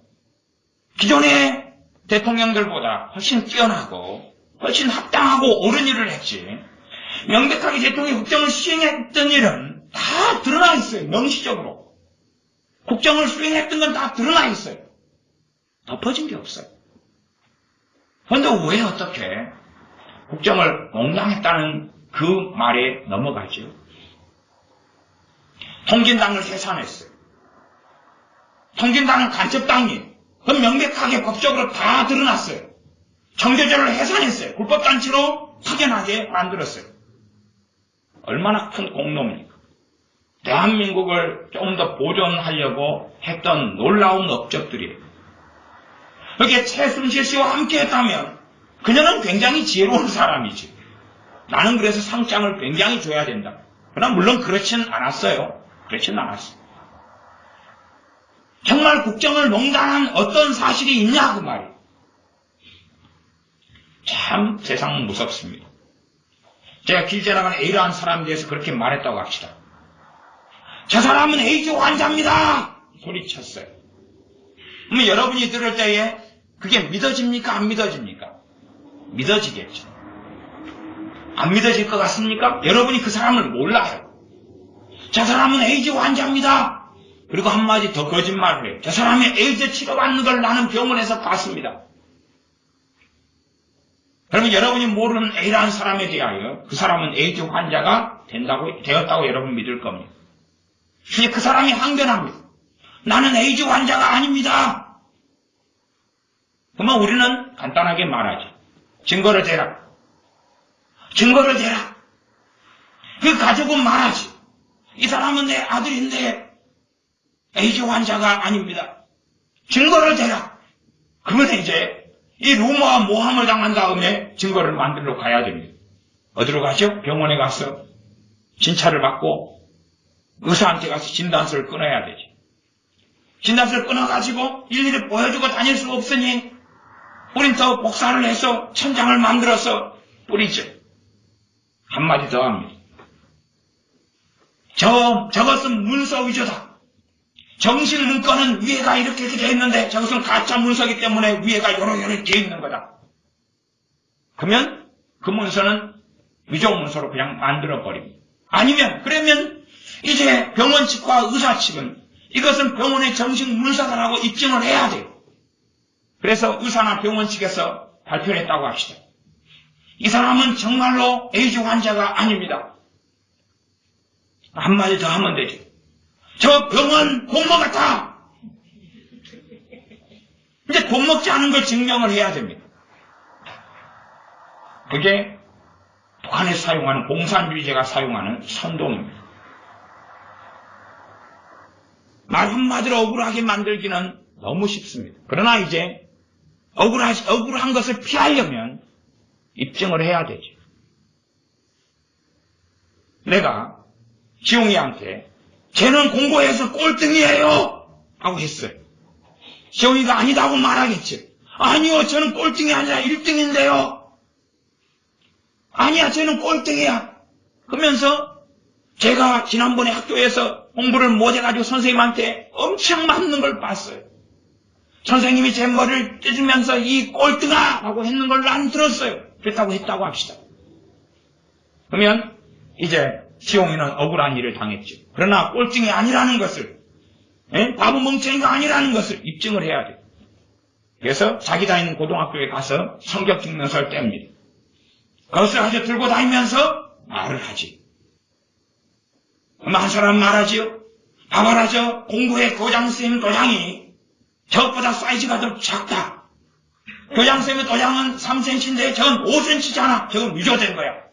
기존의 대통령들보다 훨씬 뛰어나고 훨씬 합당하고 옳은 일을 했지. 명백하게 대통령이 국정을 수행했던 일은 다 드러나 있어요. 명시적으로. 국정을 수행했던 건 다 드러나 있어요. 덮어진 게 없어요. 그런데 왜 어떻게 국정을 농단했다는 그 말에 넘어가죠. 통진당을 해산했어요. 통진당은 간첩당이에요. 그건 명백하게 법적으로 다 드러났어요. 정교조를 해산했어요. 불법단체로 파견하게 만들었어요. 얼마나 큰 공로입니까? 대한민국을 조금 더 보존하려고 했던 놀라운 업적들이에요. 그렇게 최순실 씨와 함께 했다면 그녀는 굉장히 지혜로운 사람이지. 나는 그래서 상장을 굉장히 줘야 된다. 그러나 물론 그렇지는 않았어요. 그렇지는 않았어요. 정말 국정을 농단한 어떤 사실이 있냐 그 말이에요. 참 세상은 무섭습니다. 제가 길 지나가는 A라는 사람에 대해서 그렇게 말했다고 합시다. 저 사람은 에이즈 환자입니다! 소리쳤어요. 그러면 여러분이 들을 때에 그게 믿어집니까? 안 믿어집니까? 믿어지겠죠. 안 믿어질 것 같습니까? 여러분이 그 사람을 몰라요. 저 사람은 에이즈 환자입니다. 그리고 한마디 더 거짓말을 해요. 저 사람이 에이즈 치료받는 걸 나는 병원에서 봤습니다. 그러면 여러분이 모르는 A라는 사람에 대하여 그 사람은 에이즈 환자가 되었다고 여러분 믿을 겁니다. 근데 그 사람이 항변합니다. 나는 에이즈 환자가 아닙니다. 그러면 우리는 간단하게 말하죠. 증거를 대라. 증거를 대라. 그 가족은 말하지. 이 사람은 내 아들인데 에이즈 환자가 아닙니다. 증거를 대라. 그러면 이제 이 루머와 모함을 당한 다음에 증거를 만들러 가야 됩니다. 어디로 가죠? 병원에 가서 진찰을 받고 의사한테 가서 진단서를 끊어야 되죠. 진단서를 끊어가지고 일일이 보여주고 다닐 수 없으니 우린 더 복사를 해서 천장을 만들어서 뿌리죠. 한마디 더 합니다. 저것은 문서 위조다. 정식 문건은 위에가 이렇게 되어 있는데 저것은 가짜 문서이기 때문에 위에가 요렇게 되어 있는 거다. 그러면 그 문서는 위조 문서로 그냥 만들어버립니다. 아니면 그러면 이제 병원 측과 의사 측은 이것은 병원의 정식 문서다라고 입증을 해야 돼요. 그래서 의사나 병원 측에서 발표를 했다고 합시다. 이 사람은 정말로 에이즈 환자가 아닙니다. 한마디 더 하면 되죠. 저 병원 돈 먹었다. 이제 돈 먹지 않은 걸 증명을 해야 됩니다. 그게 북한에서 사용하는 공산주의자가 사용하는 선동입니다. 말 한마디로 억울하게 만들기는 너무 쉽습니다. 그러나 이제 억울한 것을 피하려면 입증을 해야 되죠. 내가 지용이한테 쟤는 공부해서 꼴등이에요 하고 했어요. 지용이가 아니다고 말하겠지. 아니요, 저는 꼴등이 아니라 1등인데요. 아니야, 쟤는 꼴등이야. 그러면서 제가 지난번에 학교에서 공부를 못해가지고 선생님한테 엄청 맞는 걸 봤어요. 선생님이 제 머리를 뜯으면서 이 꼴등아! 라고 했는 걸 난 들었어요. 그렇다고 했다고 합시다. 그러면 이제 지용이는 억울한 일을 당했죠. 그러나 꼴등이 아니라는 것을, 바보 멍청이가 아니라는 것을 입증을 해야 돼요. 그래서 자기 다니는 고등학교에 가서 성적 증명서를 뗍니다. 그것을 아주 들고 다니면서 말을 하지. 한 사람 말하지요. 봐봐라, 저 공부의 교장선생님 도장이 저것보다 사이즈가 더 작다. 교장선생님 도장은 3cm인데 저건 5cm잖아. 저건 위조된 거야.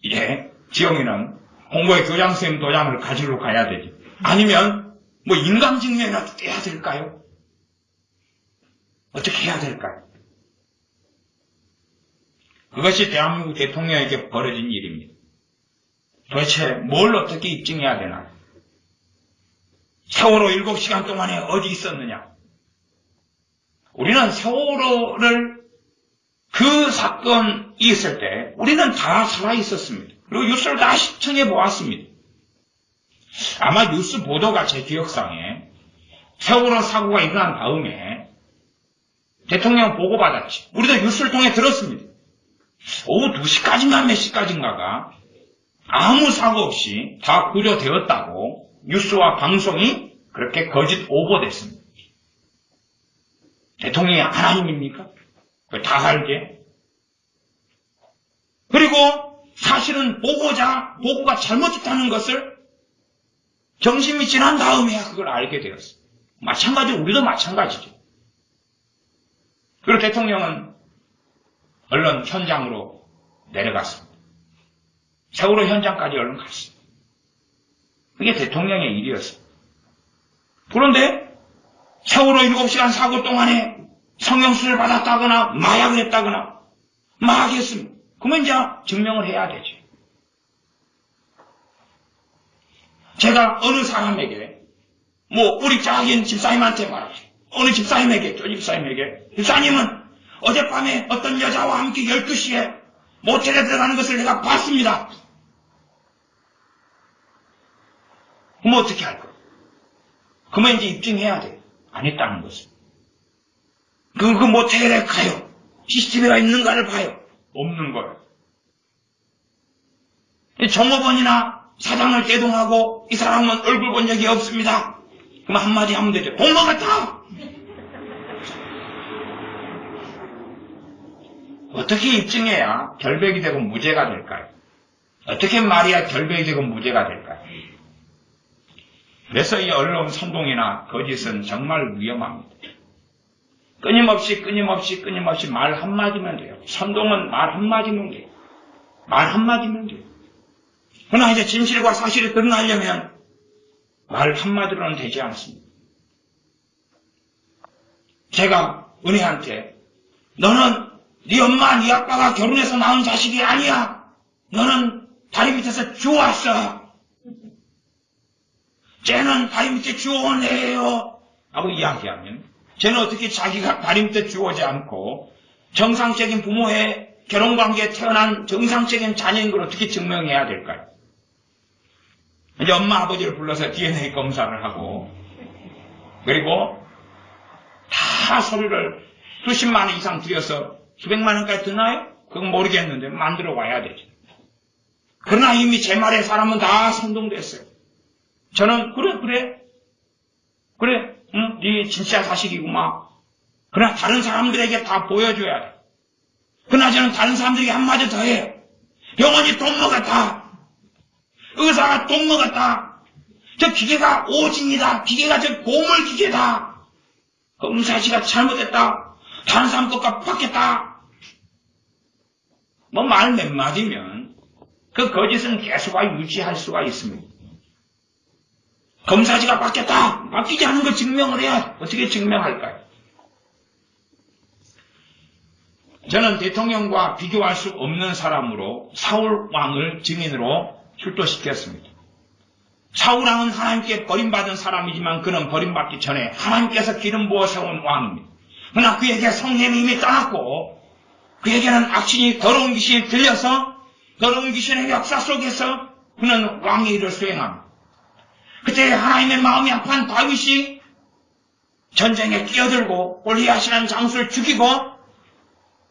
이제 지영이는 공부의 교장선생님 도장을 가지러 가야 되지. 아니면 뭐 인감증명이라도 떼야 될까요? 어떻게 해야 될까요? 그것이 대한민국 대통령에게 벌어진 일입니다. 도대체 뭘 어떻게 입증해야 되나? 세월호 7시간 동안에 어디 있었느냐? 우리는 세월호를 그 사건이 있을 때 우리는 다 살아있었습니다. 그리고 뉴스를 다 시청해 보았습니다. 아마 뉴스 보도가 제 기억상에 세월호 사고가 일어난 다음에 대통령 보고받았지. 우리도 뉴스를 통해 들었습니다. 오후 2시까지인가 몇 시까지인가가 아무 사고 없이 다 구조되었다고 뉴스와 방송이 그렇게 거짓 오보됐습니다. 대통령이 하나님입니까? 다 알게 그리고 사실은 보고가 잘못됐다는 것을 정신이 지난 다음에야 그걸 알게 되었어요. 마찬가지로 우리도 마찬가지죠. 그리고 대통령은 얼른 현장으로 내려갔습니다. 세월호 현장까지 얼른 갔어요. 그게 대통령의 일이었어요. 그런데 세월호 7시간 사고 동안에 성형수술 받았다거나 마약을 했다거나 막 했습니다. 그러면 이제 증명을 해야 되죠. 제가 어느 사람에게 우리 작은 집사님한테 말하죠. 어느 집사님에게 집사님은 어젯밤에 어떤 여자와 함께 12시에 모텔에 들어가는 것을 내가 봤습니다. 그럼 어떻게 할 거예요? 그러면 이제 입증해야 돼요. 안 했다는 것을. 그 모텔에 가요. CCTV가 있는가를 봐요. 없는 거예요. 종업원이나 사장을 대동하고 이 사람은 얼굴 본 적이 없습니다. 그럼 한마디 하면 되죠. 본 것 같아! 어떻게 입증해야 결백이 되고 무죄가 될까요? 어떻게 말해야 결백이 되고 무죄가 될까요? 그래서 이 언론 선동이나 거짓은 정말 위험합니다. 끊임없이 말 한마디면 돼요. 선동은 말 한마디면 돼요. 말 한마디면 돼요. 그러나 이제 진실과 사실이 드러나려면 말 한마디로는 되지 않습니다. 제가 은혜한테 너는 네 엄마, 네 아빠가 결혼해서 낳은 자식이 아니야. 너는 다리 밑에서 주워왔어. 쟤는 다리 밑에 주워온 애예요. 하고 이야기하면 쟤는 어떻게 자기가 다리 밑에 주워오지 않고 정상적인 부모의 결혼관계에 태어난 정상적인 자녀인 걸 어떻게 증명해야 될까요? 이제 엄마 아버지를 불러서 DNA 검사를 하고 그리고 다 서류를 수십만 원 이상 들여서 수백만 원까지 드나요? 그건 모르겠는데 만들어 와야 되죠. 그러나 이미 제 말에 사람은 다 선동됐어요. 저는 그래 응? 네 진짜 자식이구만. 그러나 다른 사람들에게 다 보여줘야 돼. 그러나 저는 다른 사람들에게 한마디 더 해요. 병원이 돈 먹었다. 의사가 돈 먹었다. 저 기계가 오진이다. 기계가 저 고물 기계다. 검사씨가 잘못했다. 다른 사람 것과 바뀌었다. 말 몇 마디면 그 거짓은 계속 유지할 수가 있습니다. 검사지가 바뀌었다. 바뀌지 않은 걸 증명을 해야 어떻게 증명할까요? 저는 대통령과 비교할 수 없는 사람으로 사울 왕을 증인으로 출두시켰습니다. 사울 왕은 하나님께 버림받은 사람이지만 그는 버림받기 전에 하나님께서 기름 부어 세운 왕입니다. 그러나 그에게 성령이 이미 떠났고 그에게는 악신이 더러운 귀신이 들려서 더러운 귀신의 역사 속에서 그는 왕의 일을 수행합니다. 그때 하나님의 마음이 아픈 다윗이 전쟁에 끼어들고 골리앗이라는 장수를 죽이고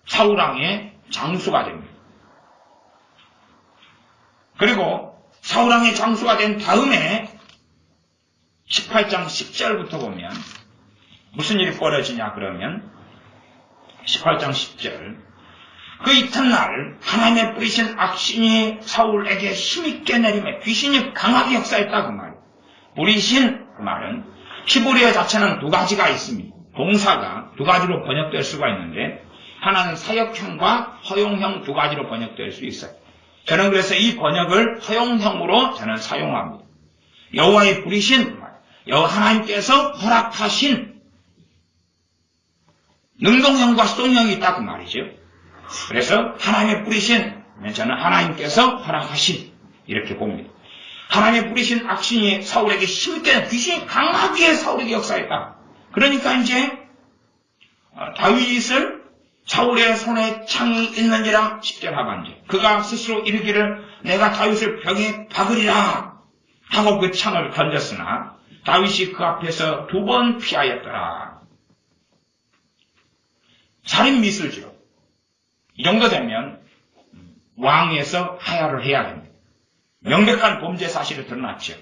사울왕의 장수가 됩니다. 그리고 사울왕의 장수가 된 다음에 18장 10절부터 보면 무슨 일이 벌어지냐 그러면 18장 10절 그 이튿날 하나님의 뿌리신 악신이 사울에게 힘있게 내리며 귀신이 강하게 역사했다 그 말이에요. 뿌리신 그 말은 히브리어 자체는 두 가지가 있습니다. 동사가 두 가지로 번역될 수가 있는데 하나는 사역형과 허용형 두 가지로 번역될 수 있어요. 저는 그래서 이 번역을 허용형으로 저는 사용합니다. 여호와의 뿌리신 하나님께서 허락하신 능동형과 수동형이 있다 그 말이죠. 그래서 하나님의 뿌리신 저는 하나님께서 허락하신 이렇게 봅니다. 하나님의 뿌리신 악신이 사울에게 힘있게 귀신이 강하게 사울에게 역사했다. 그러니까 이제 다윗을 사울의 손에 창이 있는지라 10절 하반절 그가 스스로 이르기를 내가 다윗을 벽에 박으리라 하고 그 창을 던졌으나 다윗이 그 앞에서 2번 피하였더라. 살인 미수죠. 이 정도 되면 왕에서 하야를 해야 됩니다. 명백한 범죄 사실이 드러났죠.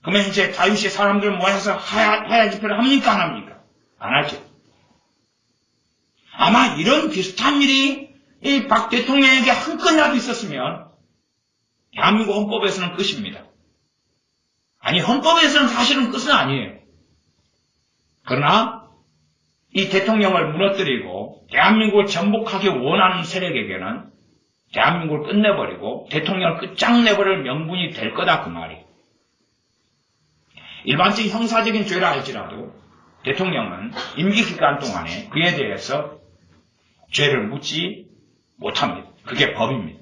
그러면 이제 다윗이 사람들 모아서 하야 집회를 합니까 안 합니까? 안 하죠. 아마 이런 비슷한 일이 이 박 대통령에게 한 건이라도 있었으면 대한민국 헌법에서는 끝입니다. 아니, 헌법에서는 사실은 끝은 아니에요. 그러나 이 대통령을 무너뜨리고 대한민국을 전복하기 원하는 세력에게는 대한민국을 끝내버리고 대통령을 끝장내버릴 명분이 될 거다, 그 말이. 일반적인 형사적인 죄라 할지라도 대통령은 임기 기간 동안에 그에 대해서 죄를 묻지 못합니다. 그게 법입니다.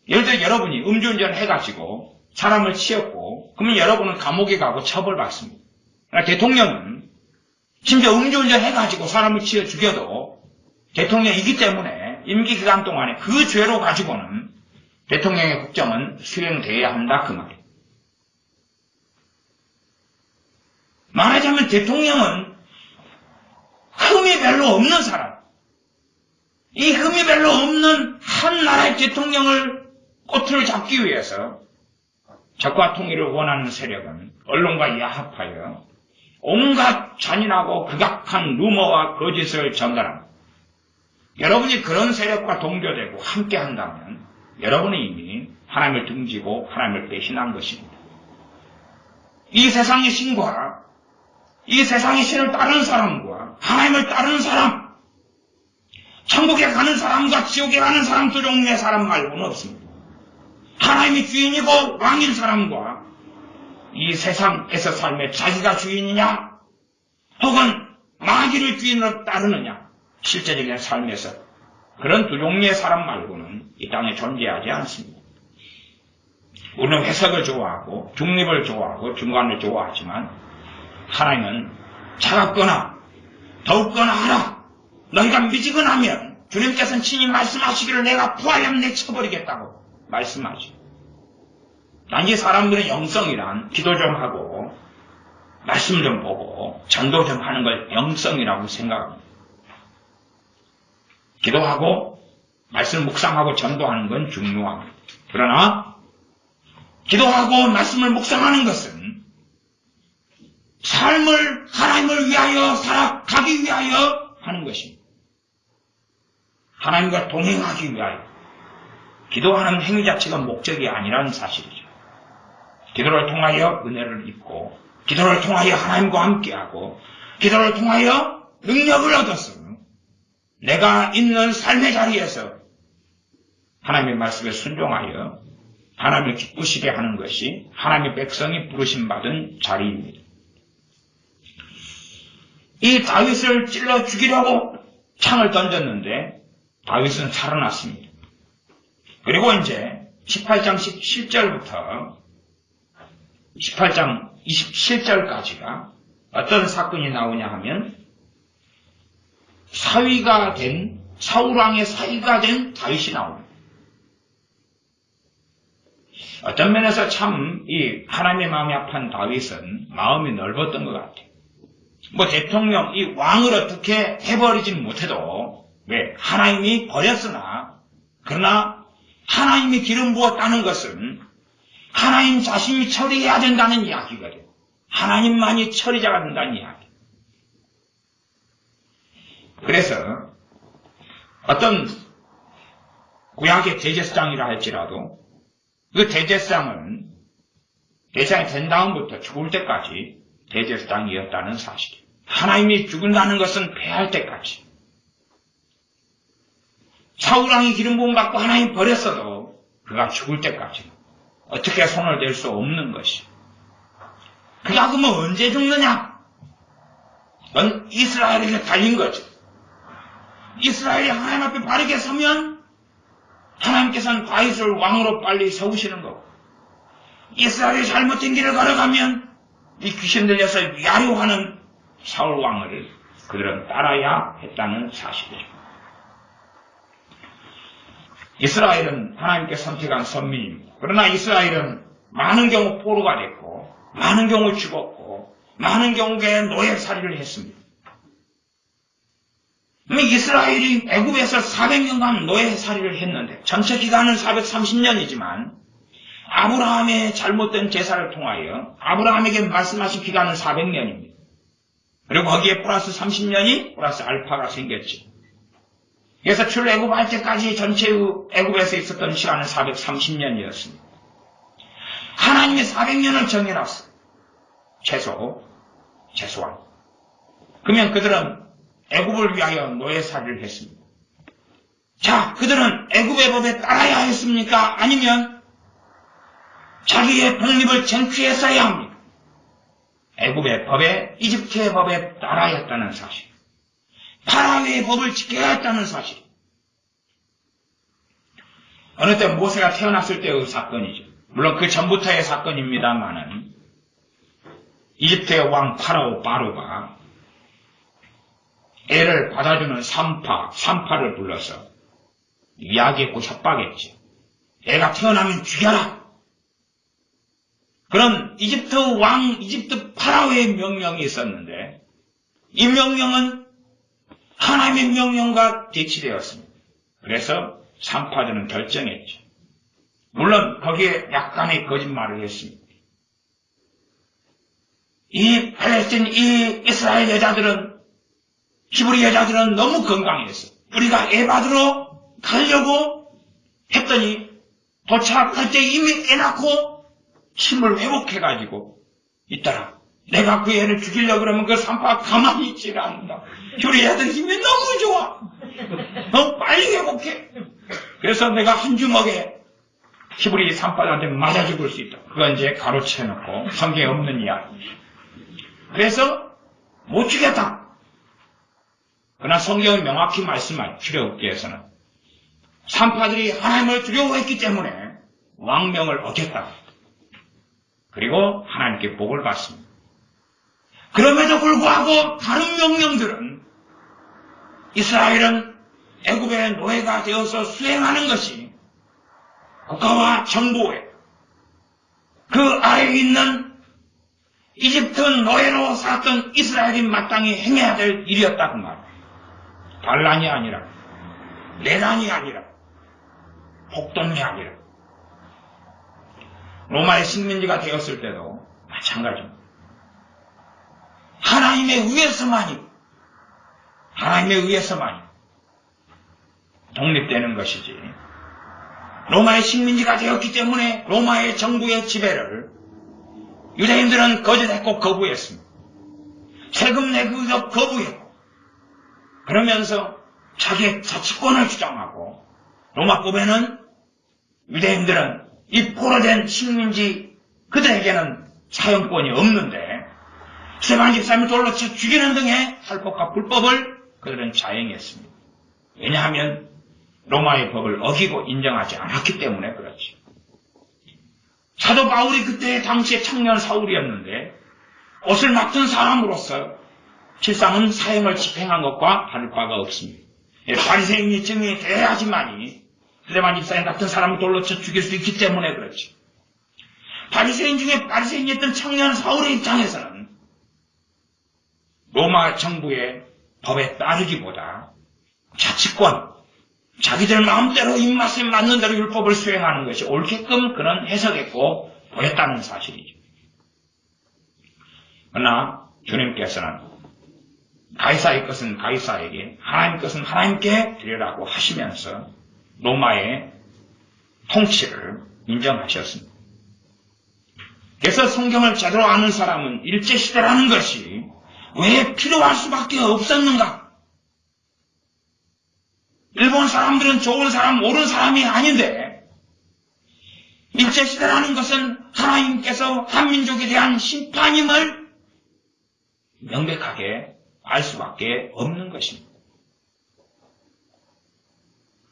예를 들어 여러분이 음주운전을 해가지고 사람을 치였고 그러면 여러분은 감옥에 가고 처벌받습니다. 그러나 대통령은 심지어 음주운전 해가지고 사람을 치여 죽여도 대통령이기 때문에 임기 기간 동안에 그 죄로 가지고는 대통령의 국정은 수행돼야 한다, 그 말이에요. 말하자면 대통령은 흠이 별로 없는 사람, 이 흠이 별로 없는 한 나라의 대통령을 꼬투를 잡기 위해서 적과 통일을 원하는 세력은 언론과 야합하여 온갖 잔인하고 극악한 루머와 거짓을 전달합니다. 여러분이 그런 세력과 동조되고 함께 한다면 여러분은 이미 하나님을 등지고 하나님을 배신한 것입니다. 이 세상의 신과 이 세상의 신을 따르는 사람과 하나님을 따르는 사람, 천국에 가는 사람과 지옥에 가는 사람 두 종류의 사람 말고는 없습니다. 하나님이 주인이고 왕인 사람과 이 세상에서 삶에 자기가 주인이냐 혹은 마귀를 주인으로 따르느냐, 실제적인 삶에서 그런 두 종류의 사람 말고는 이 땅에 존재하지 않습니다. 우리는 해석을 좋아하고 중립을 좋아하고 중간을 좋아하지만 하나님은 차갑거나 더욱거나 하라, 너희가 미지근하면 주님께서는 친히 말씀하시기를 내가 부하염 내쳐버리겠다고 말씀하죠. 단지 사람들은 영성이란 기도 좀 하고 말씀 좀 보고 전도 좀 하는 걸 영성이라고 생각합니다. 기도하고 말씀 묵상하고 전도하는 건 중요합니다. 그러나 기도하고 말씀을 묵상하는 것은 삶을 하나님을 위하여 살아가기 위하여 하는 것입니다. 하나님과 동행하기 위하여. 기도하는 행위 자체가 목적이 아니라는 사실이죠. 기도를 통하여 은혜를 입고 기도를 통하여 하나님과 함께하고 기도를 통하여 능력을 얻어서 내가 있는 삶의 자리에서 하나님의 말씀에 순종하여 하나님을 기쁘시게 하는 것이 하나님의 백성이 부르심받은 자리입니다. 이 다윗을 찔러 죽이려고 창을 던졌는데 다윗은 살아났습니다. 그리고 이제 18장 17절부터 18장 27절까지가 어떤 사건이 나오냐 하면 사울왕의 사위가 된 다윗이 나옵니다. 어떤 면에서 참 이 하나님의 마음이 아픈 다윗은 마음이 넓었던 것 같아요. 뭐 대통령, 이 왕을 어떻게 해버리진 못해도 왜 하나님이 버렸으나 그러나 하나님이 기름 부었다는 것은 하나님 자신이 처리해야 된다는 이야기거든요. 하나님만이 처리자가 된다는 이야기. 그래서 어떤 구약의 대제사장이라 할지라도 그 대제사장이 된 다음부터 죽을 때까지 대제사장이었다는 사실이에요. 하나님이 죽는다는 것은 패할 때까지. 사울왕이 기름 부음 받고 하나님 버렸어도 그가 죽을 때까지 어떻게 손을 댈 수 없는 것이. 그가 그러면 언제 죽느냐? 그건 이스라엘에게 달린 거죠. 이스라엘이 하나님 앞에 바르게 서면 하나님께서는 다윗을 왕으로 빨리 세우시는 거고, 이스라엘이 잘못된 길을 걸어가면 이 귀신 들려서 위하려 하는 사울 왕을 그들은 따라야 했다는 사실이죠. 이스라엘은 하나님께 선택한 선민입니다. 그러나 이스라엘은 많은 경우 포로가 됐고 많은 경우 죽었고 많은 경우에 노예살이를 했습니다. 이스라엘이 애굽에서 400년간 노예살이를 했는데 전체 기간은 430년이지만 아브라함의 잘못된 제사를 통하여 아브라함에게 말씀하신 기간은 400년입니다. 그리고 거기에 플러스 30년이 플러스 알파가 생겼죠. 그래서 출애굽할 때까지 전체 애굽에서 있었던 시간은 430년이었습니다. 하나님이 400년을 정해놨어요. 최소한. 그러면 그들은 애굽을 위하여 노예살이를 했습니다. 자, 그들은 애굽의 법에 따라야 했습니까? 아니면 자기의 독립을 쟁취했어야 합니까? 애굽의 법에, 이집트의 법에 따라야 했다는 사실. 파라오의 법을 지켜야 했다는 사실. 어느 때 모세가 태어났을 때의 사건이죠. 물론 그 전부터의 사건입니다만은 이집트의 왕 파라오가 애를 받아주는 산파를 불러서 이야기했고 협박했지. 애가 태어나면 죽여라. 그런 이집트 파라오의 명령이 있었는데 이 명령은 하나님의 명령과 대치되었습니다. 그래서 산파들은 결정했죠. 물론 거기에 약간의 거짓말을 했습니다. 이 이스라엘 여자들은, 히브리 여자들은 너무 건강했어. 우리가 애 받으러 가려고 했더니 도착할 때 이미 애 낳고 힘을 회복해가지고 있더라. 내가 그 애를 죽이려고 그러면 그 산파가 가만히 있지를 않는다. 히브리 여자들 힘이 너무 좋아. 빨리 회복해. 그래서 내가 한 주먹에 히브리 산파들한테 맞아 죽을 수 있다. 그건 이제 가로채놓고 성경에 없는 이야기. 그래서 못 죽였다. 그러나 성경은 명확히 말씀하죠. 출애굽기에서는 산파들이 하나님을 두려워했기 때문에 왕명을 어겼다. 그리고 하나님께 복을 받습니다. 그럼에도 불구하고 다른 명령들은 이스라엘은 애굽의 노예가 되어서 수행하는 것이 국가와 정부에 그 아래에 있는 이집트 노예로 살았던 이스라엘이 마땅히 행해야 될 일이었다 그 말. 반란이 아니라, 내란이 아니라, 폭동이 아니라. 로마의 식민지가 되었을 때도 마찬가지입니다. 하나님에 의해서만이 독립되는 것이지. 로마의 식민지가 되었기 때문에 로마의 정부의 지배를 유대인들은 거절했고 거부했습니다. 세금 내기도 거부했고 그러면서 자기의 자치권을 주장하고 로마법에는 유대인들은 이 포로된 식민지 그들에게는 사용권이 없는데 스데반 집사님을 돌로 쳐 죽이는 등의 살법과 불법을 그들은 자행했습니다. 왜냐하면 로마의 법을 어기고 인정하지 않았기 때문에 그렇지. 사도 바울이 그때 당시에 청년 사울이었는데 옷을 맡은 사람으로서 실상은 사형을 집행한 것과 다를 바가 없습니다. 바리새인이 증인이 돼야지만이 스데반 집사님 같은 사람을 돌로 쳐 죽일 수 있기 때문에 그렇지. 바리새인 중에 바리새인이었던 청년 사울의 입장에서는 로마 정부의 법에 따르기보다 자치권, 자기들 마음대로 입맛에 맞는 대로 율법을 수행하는 것이 옳게끔 그런 해석했고 보였다는 사실이죠. 그러나 주님께서는 가이사의 것은 가이사에게, 하나님 것은 하나님께 드리라고 하시면서 로마의 통치를 인정하셨습니다. 그래서 성경을 제대로 아는 사람은 일제시대라는 것이 왜 필요할 수밖에 없었는가? 일본 사람들은 좋은 사람, 옳은 사람이 아닌데 일제시대라는 것은 하나님께서 한민족에 대한 심판임을 명백하게 알 수밖에 없는 것입니다.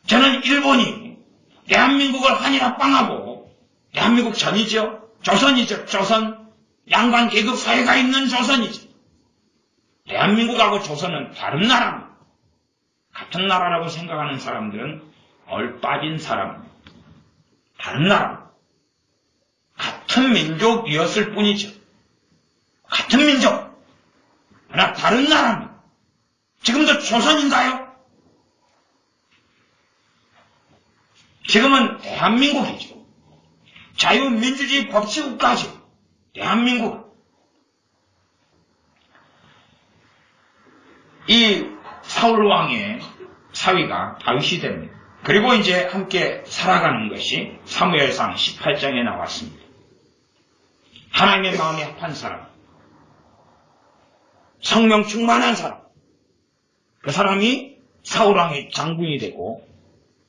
저는 일본이 대한민국을 한일합방하고 대한민국 전이죠. 조선이죠. 조선. 양반 계급 사회가 있는 조선이죠. 대한민국하고 조선은 다른 나라입니다. 같은 나라라고 생각하는 사람들은 얼빠진 사람입니다. 다른 나라. 같은 민족이었을 뿐이죠. 같은 민족. 그러나 다른 나라입니다. 지금도 조선인가요? 지금은 대한민국이죠. 자유민주주의 법치국가죠. 대한민국. 사위가 다윗이 됩니다. 그리고 이제 함께 살아가는 것이 사무엘상 18장에 나왔습니다. 하나님의 마음에 합한 사람, 성령 충만한 사람, 그 사람이 사울왕의 장군이 되고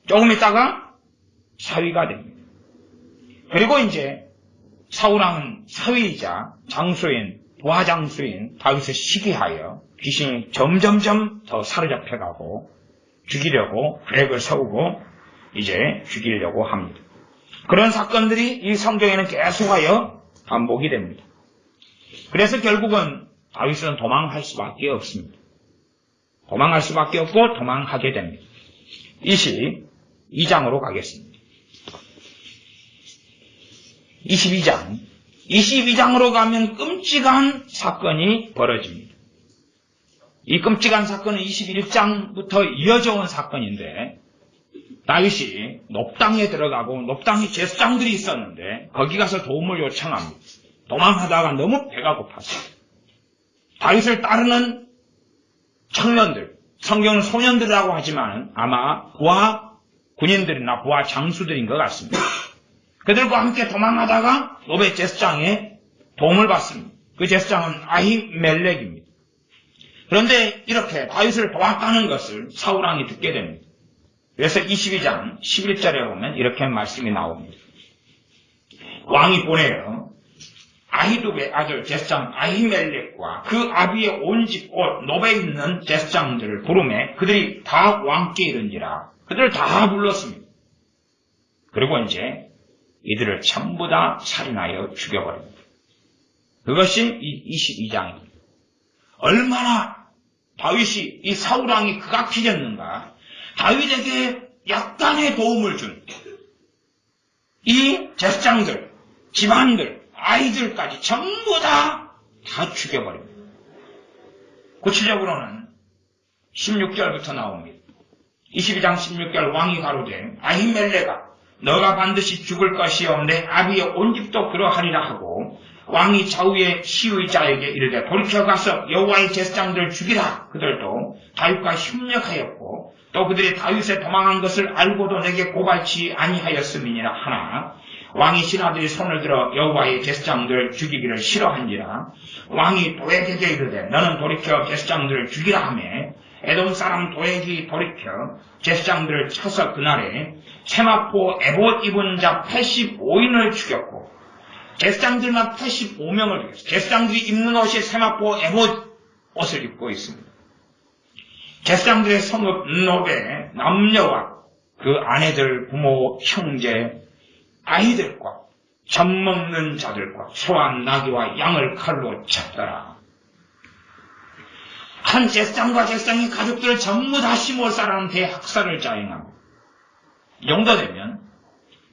조금 있다가 사위가 됩니다. 그리고 이제 사울왕은 사위이자 장수인, 부하장수인 다윗을 시기하여 귀신이 점점점 더 사로잡혀가고 죽이려고 계획을 세우고 이제 죽이려고 합니다. 그런 사건들이 이 성경에는 계속하여 반복이 됩니다. 그래서 결국은 다윗은 도망할 수밖에 없습니다. 도망할 수밖에 없고 도망하게 됩니다. 22장으로 가겠습니다. 22장으로 가면 끔찍한 사건이 벌어집니다. 이 끔찍한 사건은 21장부터 이어져 온 사건인데 다윗이 높당에 들어가고 높당에 제사장들이 있었는데 거기 가서 도움을 요청합니다. 도망하다가 너무 배가 고팠어요. 다윗을 따르는 청년들, 성경은 소년들이라고 하지만 아마 부하 군인들이나 부하 장수들인 것 같습니다. 그들과 함께 도망하다가 노베 제사장의 도움을 받습니다. 그 제사장은 아히멜렉입니다. 그런데 이렇게 다윗을 도왔다는 것을 사울왕이 듣게 됩니다. 그래서 22장 11절에 보면 이렇게 말씀이 나옵니다. 왕이 보내어 아히두베의 아들 제사장 아히멜렉과 그 아비의 온 집 곧 노베에 있는 제사장들을 부르매 그들이 다 왕께 이른지라. 그들을 다 불렀습니다. 그리고 이제 이들을 전부 다 살인하여 죽여버립니다. 그것이 이 22장입니다. 얼마나 다윗이 이 사울왕이 극악해졌는가. 다윗에게 약간의 도움을 준 이 제사장들, 집안들, 아이들까지 전부 다 죽여버립니다. 구체적으로는 16절부터 나옵니다. 22장 16절 왕이 가로되 아히멜렉아 너가 반드시 죽을 것이요 내 아비의 온 집도 그러하리라 하고 왕이 좌우의 시의자에게 이르되 돌이켜 가서 여호와의 제사장들을 죽이라. 그들도 다윗과 협력하였고 또 그들이 다윗에 도망한 것을 알고도 내게 고발치 아니하였음이니라 하나 왕이 신하들이 손을 들어 여호와의 제사장들을 죽이기를 싫어한지라. 왕이 도액에게 이르되 너는 돌이켜 제사장들을 죽이라 하며 에돔 사람 도액이 돌이켜 제사장들을 쳐서 그날에 세마포 에봇 입은 자 85인을 죽였고 제사장들만 85명을 죽였어요. 제사장들이 입는 옷이 세마포 에봇 옷을 입고 있습니다. 제사장들의 성읍 노베 남녀와 그 아내들, 부모, 형제, 아이들과 젖 먹는 자들과 소와 나귀와 양을 칼로 쳤더라. 한 제사장과 제사장의 가족들을 전부 다 시몬 사람 대학살을 자행합니다. 이 정도 되면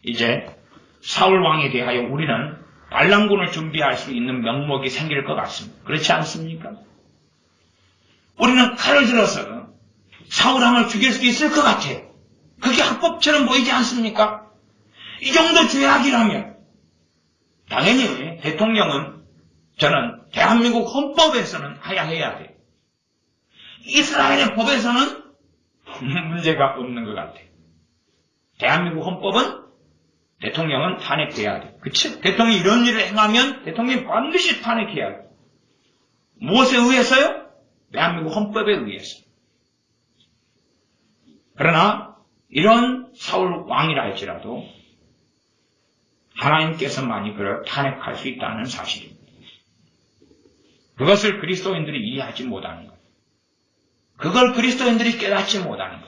이제 사울 왕에 대하여 우리는 반란군을 준비할 수 있는 명목이 생길 것 같습니다. 그렇지 않습니까? 우리는 칼을 들어서 사울 왕을 죽일 수 있을 것 같아요. 그게 합법처럼 보이지 않습니까? 이 정도 죄악이라면 당연히 대통령은 저는 대한민국 헌법에서는 하야해야 돼요. 이스라엘의 법에서는 문제가 없는 것 같아요. 대한민국 헌법은 대통령은 탄핵돼야 돼요. 그치? 대통령이 이런 일을 행하면 대통령이 반드시 탄핵해야 돼요. 무엇에 의해서요? 대한민국 헌법에 의해서. 그러나 이런 사울 왕이라 할지라도 하나님께서만이 그를 탄핵할 수 있다는 사실입니다. 그것을 그리스도인들이 이해하지 못하는 것. 그걸 그리스도인들이 깨닫지 못하는 것.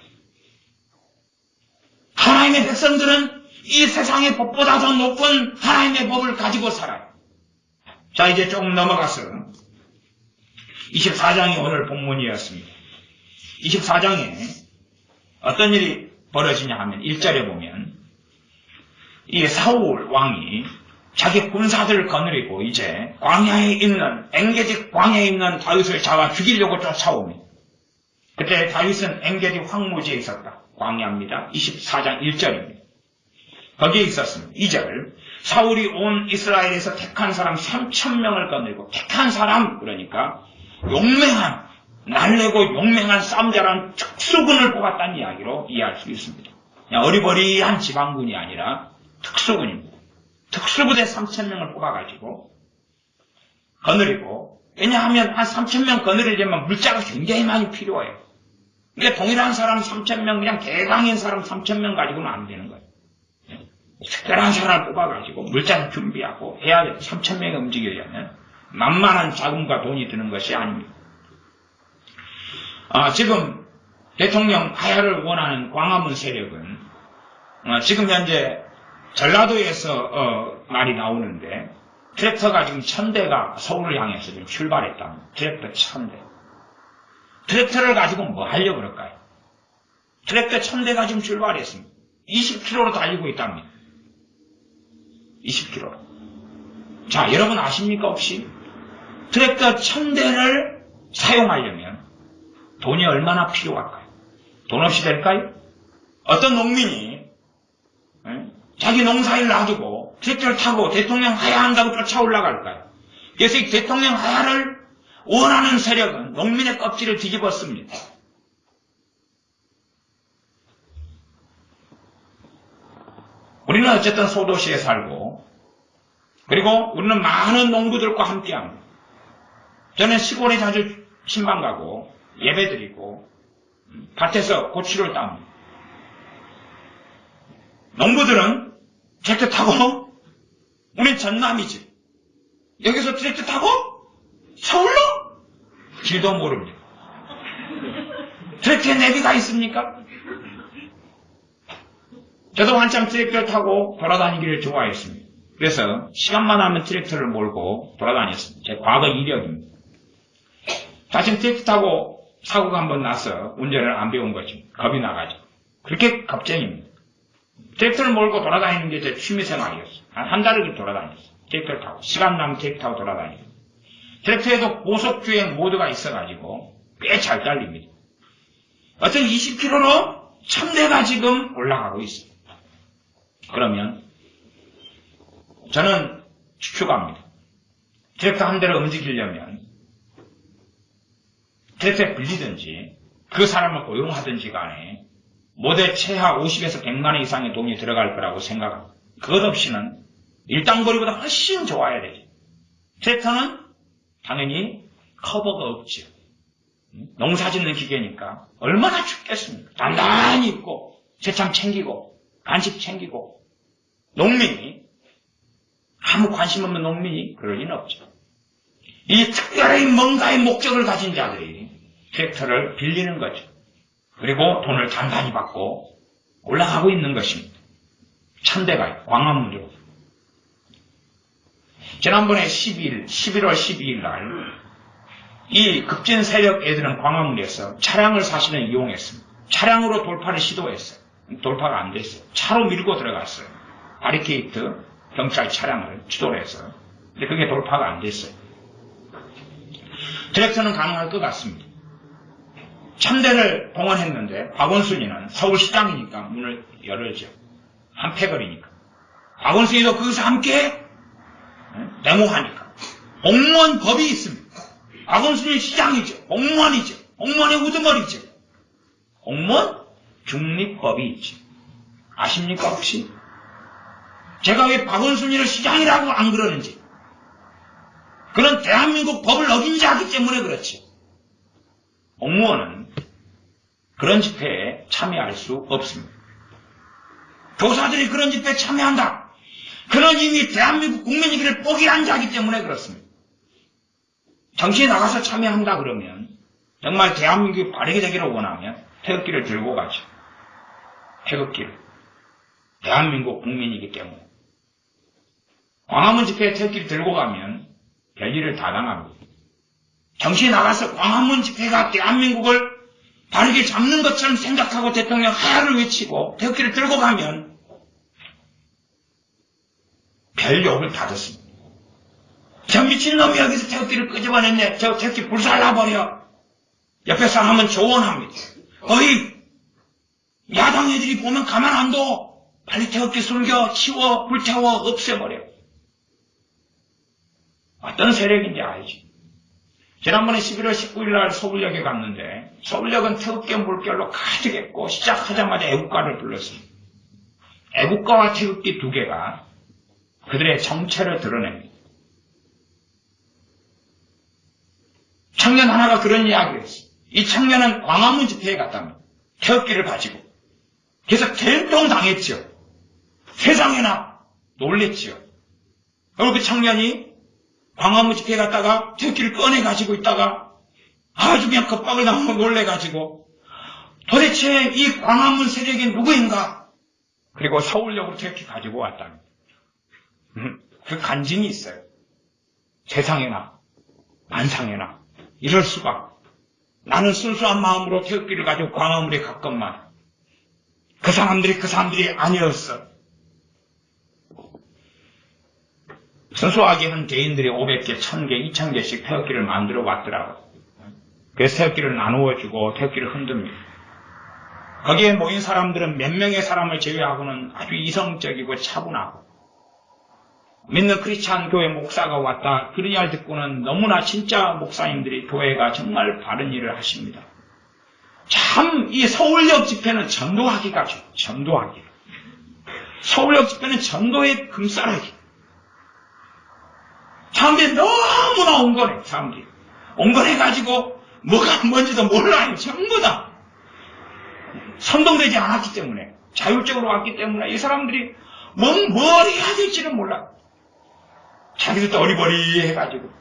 하나님의 백성들은 이 세상의 법보다 더 높은 하나님의 법을 가지고 살아요. 자, 이제 조금 넘어가서 24장이 오늘 본문이었습니다. 24장에 어떤 일이 벌어지냐 하면 1절에 보면 이 사울 왕이 자기 군사들을 거느리고 이제 광야에 있는 엥게디 광야에 있는 다윗을 잡아 죽이려고 쫓아옵니다. 그때 다윗은 엥게디 황무지에 있었다. 광야입니다. 24장 1절입니다. 거기에 있었습니다. 2절 사울이 온 이스라엘에서 택한 사람 3,000명을 거느리고 택한 사람 그러니까 용맹한 날래고 용맹한 싸움자라는 특수군을 뽑았다는 이야기로 이해할 수 있습니다. 그냥 어리버리한 지방군이 아니라 특수군입니다. 특수부대 3,000명을 뽑아가지고 거느리고, 왜냐하면 한 3,000명 거느리려면 물자가 굉장히 많이 필요해요. 그러니까 동일한 사람 3,000명, 그냥 대강인 사람 3,000명 가지고는 안 되는 거예요. 특별한 사람을 뽑아가지고 물자를 준비하고 해야 돼요. 3,000명이 움직이려면 만만한 자금과 돈이 드는 것이 아닙니다. 지금 대통령 하야를 원하는 광화문 세력은 지금 현재 전라도에서 말이 나오는데 트랙터가 지금 1,000대가 서울을 향해서 지금 출발했다. 트랙터 1,000대. 트랙터를 가지고 뭐 하려고 그럴까요? 트랙터 1,000대가 지금 출발했습니다. 20km로 달리고 있답니다. 20km. 자, 여러분 아십니까 혹시? 트랙터 1,000대를 사용하려면 돈이 얼마나 필요할까요? 돈 없이 될까요? 어떤 농민이 자기 농사일 놔두고 트랙터를 타고 대통령 하야한다고 쫓아 올라갈까요? 그래서 이 대통령 하야를 원하는 세력은 농민의 껍질을 뒤집었습니다. 우리는 어쨌든 소도시에 살고, 그리고 우리는 많은 농부들과 함께합니다. 저는 시골에 자주 신방 가고 예배 드리고 밭에서 고추를 따옵니다. 농부들은 트랙터 타고, 우린 전남이지, 여기서 트랙터 타고 서울로? 길도 모릅니다. 트랙터에 내비가 있습니까? 저도 한참 트랙터를 타고 돌아다니기를 좋아했습니다. 그래서 시간만 하면 트랙터를 몰고 돌아다녔습니다. 제 과거 이력입니다. 다시 트랙터 타고 사고가 한번 나서 운전을 안 배운 거죠. 겁이 나가지고. 그렇게 겁쟁입니다. 트랙터를 몰고 돌아다니는 게 제 취미생활이었어요. 한 달을 돌아다녔어요. 트랙터를 타고. 시간 나면 트랙터 타고 돌아다니고. 트랙터에도 고속주행 모드가 있어가지고 꽤 잘 달립니다. 어떤 20km로 1,000대가 지금 올라가고 있어요. 그러면 저는 추측합니다. 트랙터 한 대를 움직이려면 트랙터에 빌리든지 그 사람을 고용하든지 간에 모델 최하 50에서 100만 원 이상의 돈이 들어갈 거라고 생각합니다. 그것 없이는 일당거리보다 훨씬 좋아야 되죠. 트랙터는 당연히 커버가 없죠. 농사 짓는 기계니까 얼마나 춥겠습니까? 단단히 입고 새참 챙기고 간식 챙기고. 농민이, 아무 관심 없는 농민이 그럴 리는 없죠. 이 특별한 뭔가의 목적을 가진 자들이 트랙터를 빌리는 거죠. 그리고 돈을 단단히 받고 올라가고 있는 것입니다. 1,000대가 광화문으로. 지난번에 11월 12일 날 이 급진 세력 애들은 광화문에서 차량을 사실은 이용했습니다. 차량으로 돌파를 시도했어요. 돌파가 안 됐어요. 차로 밀고 들어갔어요. 바리케이트 경찰 차량을 주도를 해서. 근데 그게 돌파가 안 됐어요. 트랙터는 가능할 것 같습니다. 1,000대를 동원했는데 박원순이는 서울시장이니까 문을 열어줘. 한 패거리니까. 박원순이도 거기서 함께 데모하니까. 공무원 법이 있습니다. 박원순이 시장이죠. 공무원이죠. 공무원의 우두머리죠. 공무원 중립법이 있죠. 아십니까 혹시? 제가 왜 박원순이를 시장이라고 안 그러는지. 그런 대한민국 법을 어긴 자이기 때문에 그렇지. 공무원은 그런 집회에 참여할 수 없습니다. 교사들이 그런 집회에 참여한다. 그런 이미 대한민국 국민이기를 포기한 자이기 때문에 그렇습니다. 정치에 나가서 참여한다 그러면 정말 대한민국이 바르게 되기를 원하면 태극기를 들고 가죠. 태극기를. 대한민국 국민이기 때문에. 광화문 집회에 태극기를 들고 가면 별일을 다 당합니다. 정치에 나가서 광화문 집회가 대한민국을 바르게 잡는 것처럼 생각하고 대통령 하야를 외치고 태극기를 들고 가면 별 욕을 다 듣습니다. 저 미친놈이 여기서 태극기를 끄집어냈네. 저 태극기 불살라버려. 옆에 사람은 조언합니다. 거의 야당 애들이 보면 가만 안 둬. 빨리 태극기 숨겨, 치워, 불태워, 없애버려. 어떤 세력인지 알지. 지난번에 11월 19일 날 서울역에 갔는데 서울역은 태극기 물결로 가득했고 시작하자마자 애국가를 불렀습니다. 애국가와 태극기 두 개가 그들의 정체를 드러냅니다. 청년 하나가 그런 이야기를 했어요. 이 청년은 광화문 집회에 갔답니다. 태극기를 가지고. 그래서 결동당했죠. 세상에나 놀랬죠. 그리고 그 청년이 광화문 집회에 갔다가 태극기를 꺼내 가지고 있다가 아주 그냥 겁박을 당하고 놀래가지고 도대체 이 광화문 세력이 누구인가? 그리고 서울역으로 태극기 가지고 왔답니다. 그 간증이 있어요. 세상에나 만상에나 이럴 수가. 나는 순수한 마음으로 태극기를 가지고 광화문에 갔건만 그 사람들이 아니었어. 순수하게는 개인들이 500개, 1000개, 2000개씩 태극기를 만들어 왔더라고. 그래서 태극기를 나누어주고 태극기를 흔듭니다. 거기에 모인 사람들은 몇 명의 사람을 제외하고는 아주 이성적이고 차분하고 믿는 크리스찬 교회 목사가 왔다. 그런 이야기 듣고는 너무나 진짜 목사님들이 교회가 정말 바른 일을 하십니다. 참 이 서울역 집회는 전도하기가 좋아요. 전도하기. 서울역 집회는 전도의 금싸라기. 사람들이 너무나 온건해. 사람들이 온건해가지고 뭐가 뭔지도 몰라요. 전부 다 선동되지 않았기 때문에 자율적으로 왔기 때문에 이 사람들이 뭘 해야 될지는 몰라. 자기들도 어리버리 해가지고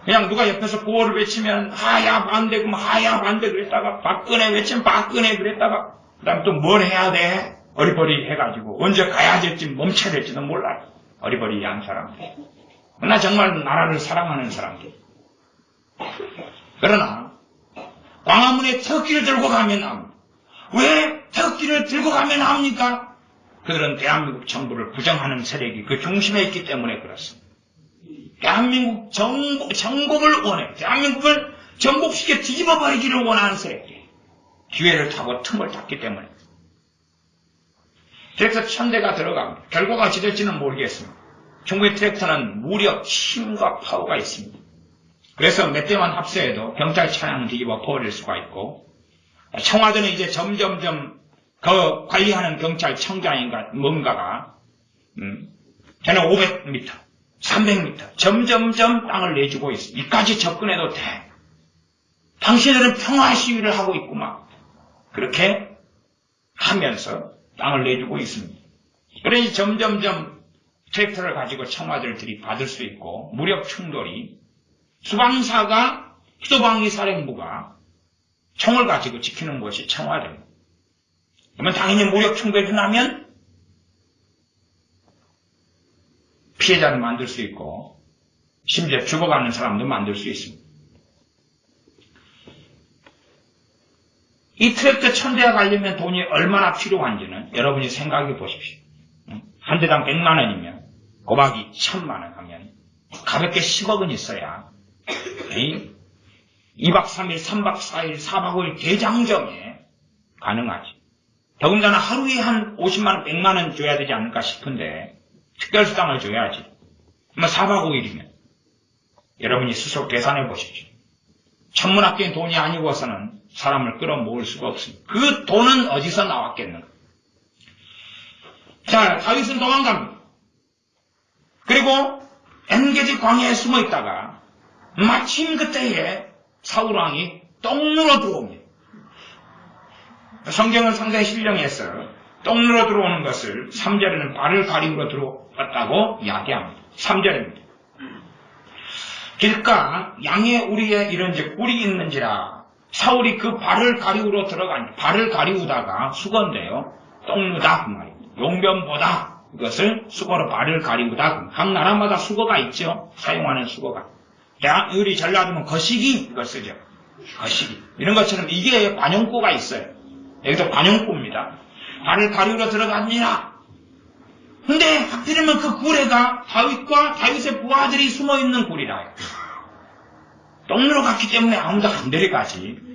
그냥 누가 옆에서 구호를 외치면 하야 반대 그럼 하야 반대 그랬다가 박근혜 외치면 박근혜 그랬다가 그 다음에 또 뭘 해야 돼? 어리버리 해가지고 언제 가야 될지 멈춰야 될지도 몰라. 어리버리한 사람들. 그러나 정말 나라를 사랑하는 사람들. 그러나 광화문에 태극기를 들고 가면 합니다. 왜 태극기를 들고 가면 합니까? 그들은 대한민국 정부를 부정하는 세력이 그 중심에 있기 때문에 그렇습니다. 대한민국 정복을 원해. 대한민국을 정복시켜 뒤집어버리기를 원하는 세력이 기회를 타고 틈을 탔기 때문에. 그래서 천대가 들어갑니다. 결과가 어찌 될지는 모르겠습니다. 중국의 트랙터는 무력, 힘과 파워가 있습니다. 그래서 몇 대만 합세해도 경찰 차량을 뒤집어 버릴 수가 있고 청와대는 이제 점점점 그 관리하는 경찰청장인가 뭔가가 걔는 500m, 300m 점점점 땅을 내주고 있습니다. 이까지 접근해도 돼. 당신들은 평화 시위를 하고 있구만. 그렇게 하면서 땅을 내주고 있습니다. 그러니 점점점 트랙터를 가지고 청와대를 들이받을 수 있고 무력 충돌이 수방사가 수도방위 사령부가 총을 가지고 지키는 것이 청와대입니다. 그러면 당연히 무력 충돌이 나면 피해자를 만들 수 있고 심지어 죽어가는 사람도 만들 수 있습니다. 이 트랙터 1000대가 가려면 돈이 얼마나 필요한지는 여러분이 생각해 보십시오. 한 대당 100만 원이면 곱하기 1000만 원 하면 가볍게 10억 원 있어야 2박 3일, 3박 4일, 4박 5일 대장정에 가능하지. 더군다나 하루에 한 50만 원, 100만 원 줘야 되지 않을까 싶은데 특별수당을 줘야지. 4박 5일이면 여러분이 스스로 계산해 보십시오. 천문학적인 돈이 아니고서는 사람을 끌어모을 수가 없습니다. 그 돈은 어디서 나왔겠는가? 자, 다윗은 도망갑니다. 그리고 엔게디 광야에 숨어 있다가 마침 그때에 사울왕이 똥누러 들어옵니다. 성경은 상당히 신령해서 똥누러 들어오는 것을 3절에는 발을 가리우러 들어왔다고 이야기합니다. 3절입니다. 길가 양의 우리에 이런지 꿀이 있는지라 사울이 그 발을 가리우러 들어가니 발을 가리우다가 수건데요. 똥누다 그 말입니다. 용변보다 이것을 수거로 발을 가리우다. 각 나라마다 수거가 있죠. 사용하는 수거가. 우리 전라도면 거시기 이걸 쓰죠. 거시기. 이런 것처럼 이게 관용구가 있어요. 여기도 관용구입니다. 발을 가리우러 들어갑니다. 근데 하필이면 그 구레가 다윗과 다윗의 부하들이 숨어있는 구리라요. 똥누러 갔기 때문에 아무도 안 데려가지.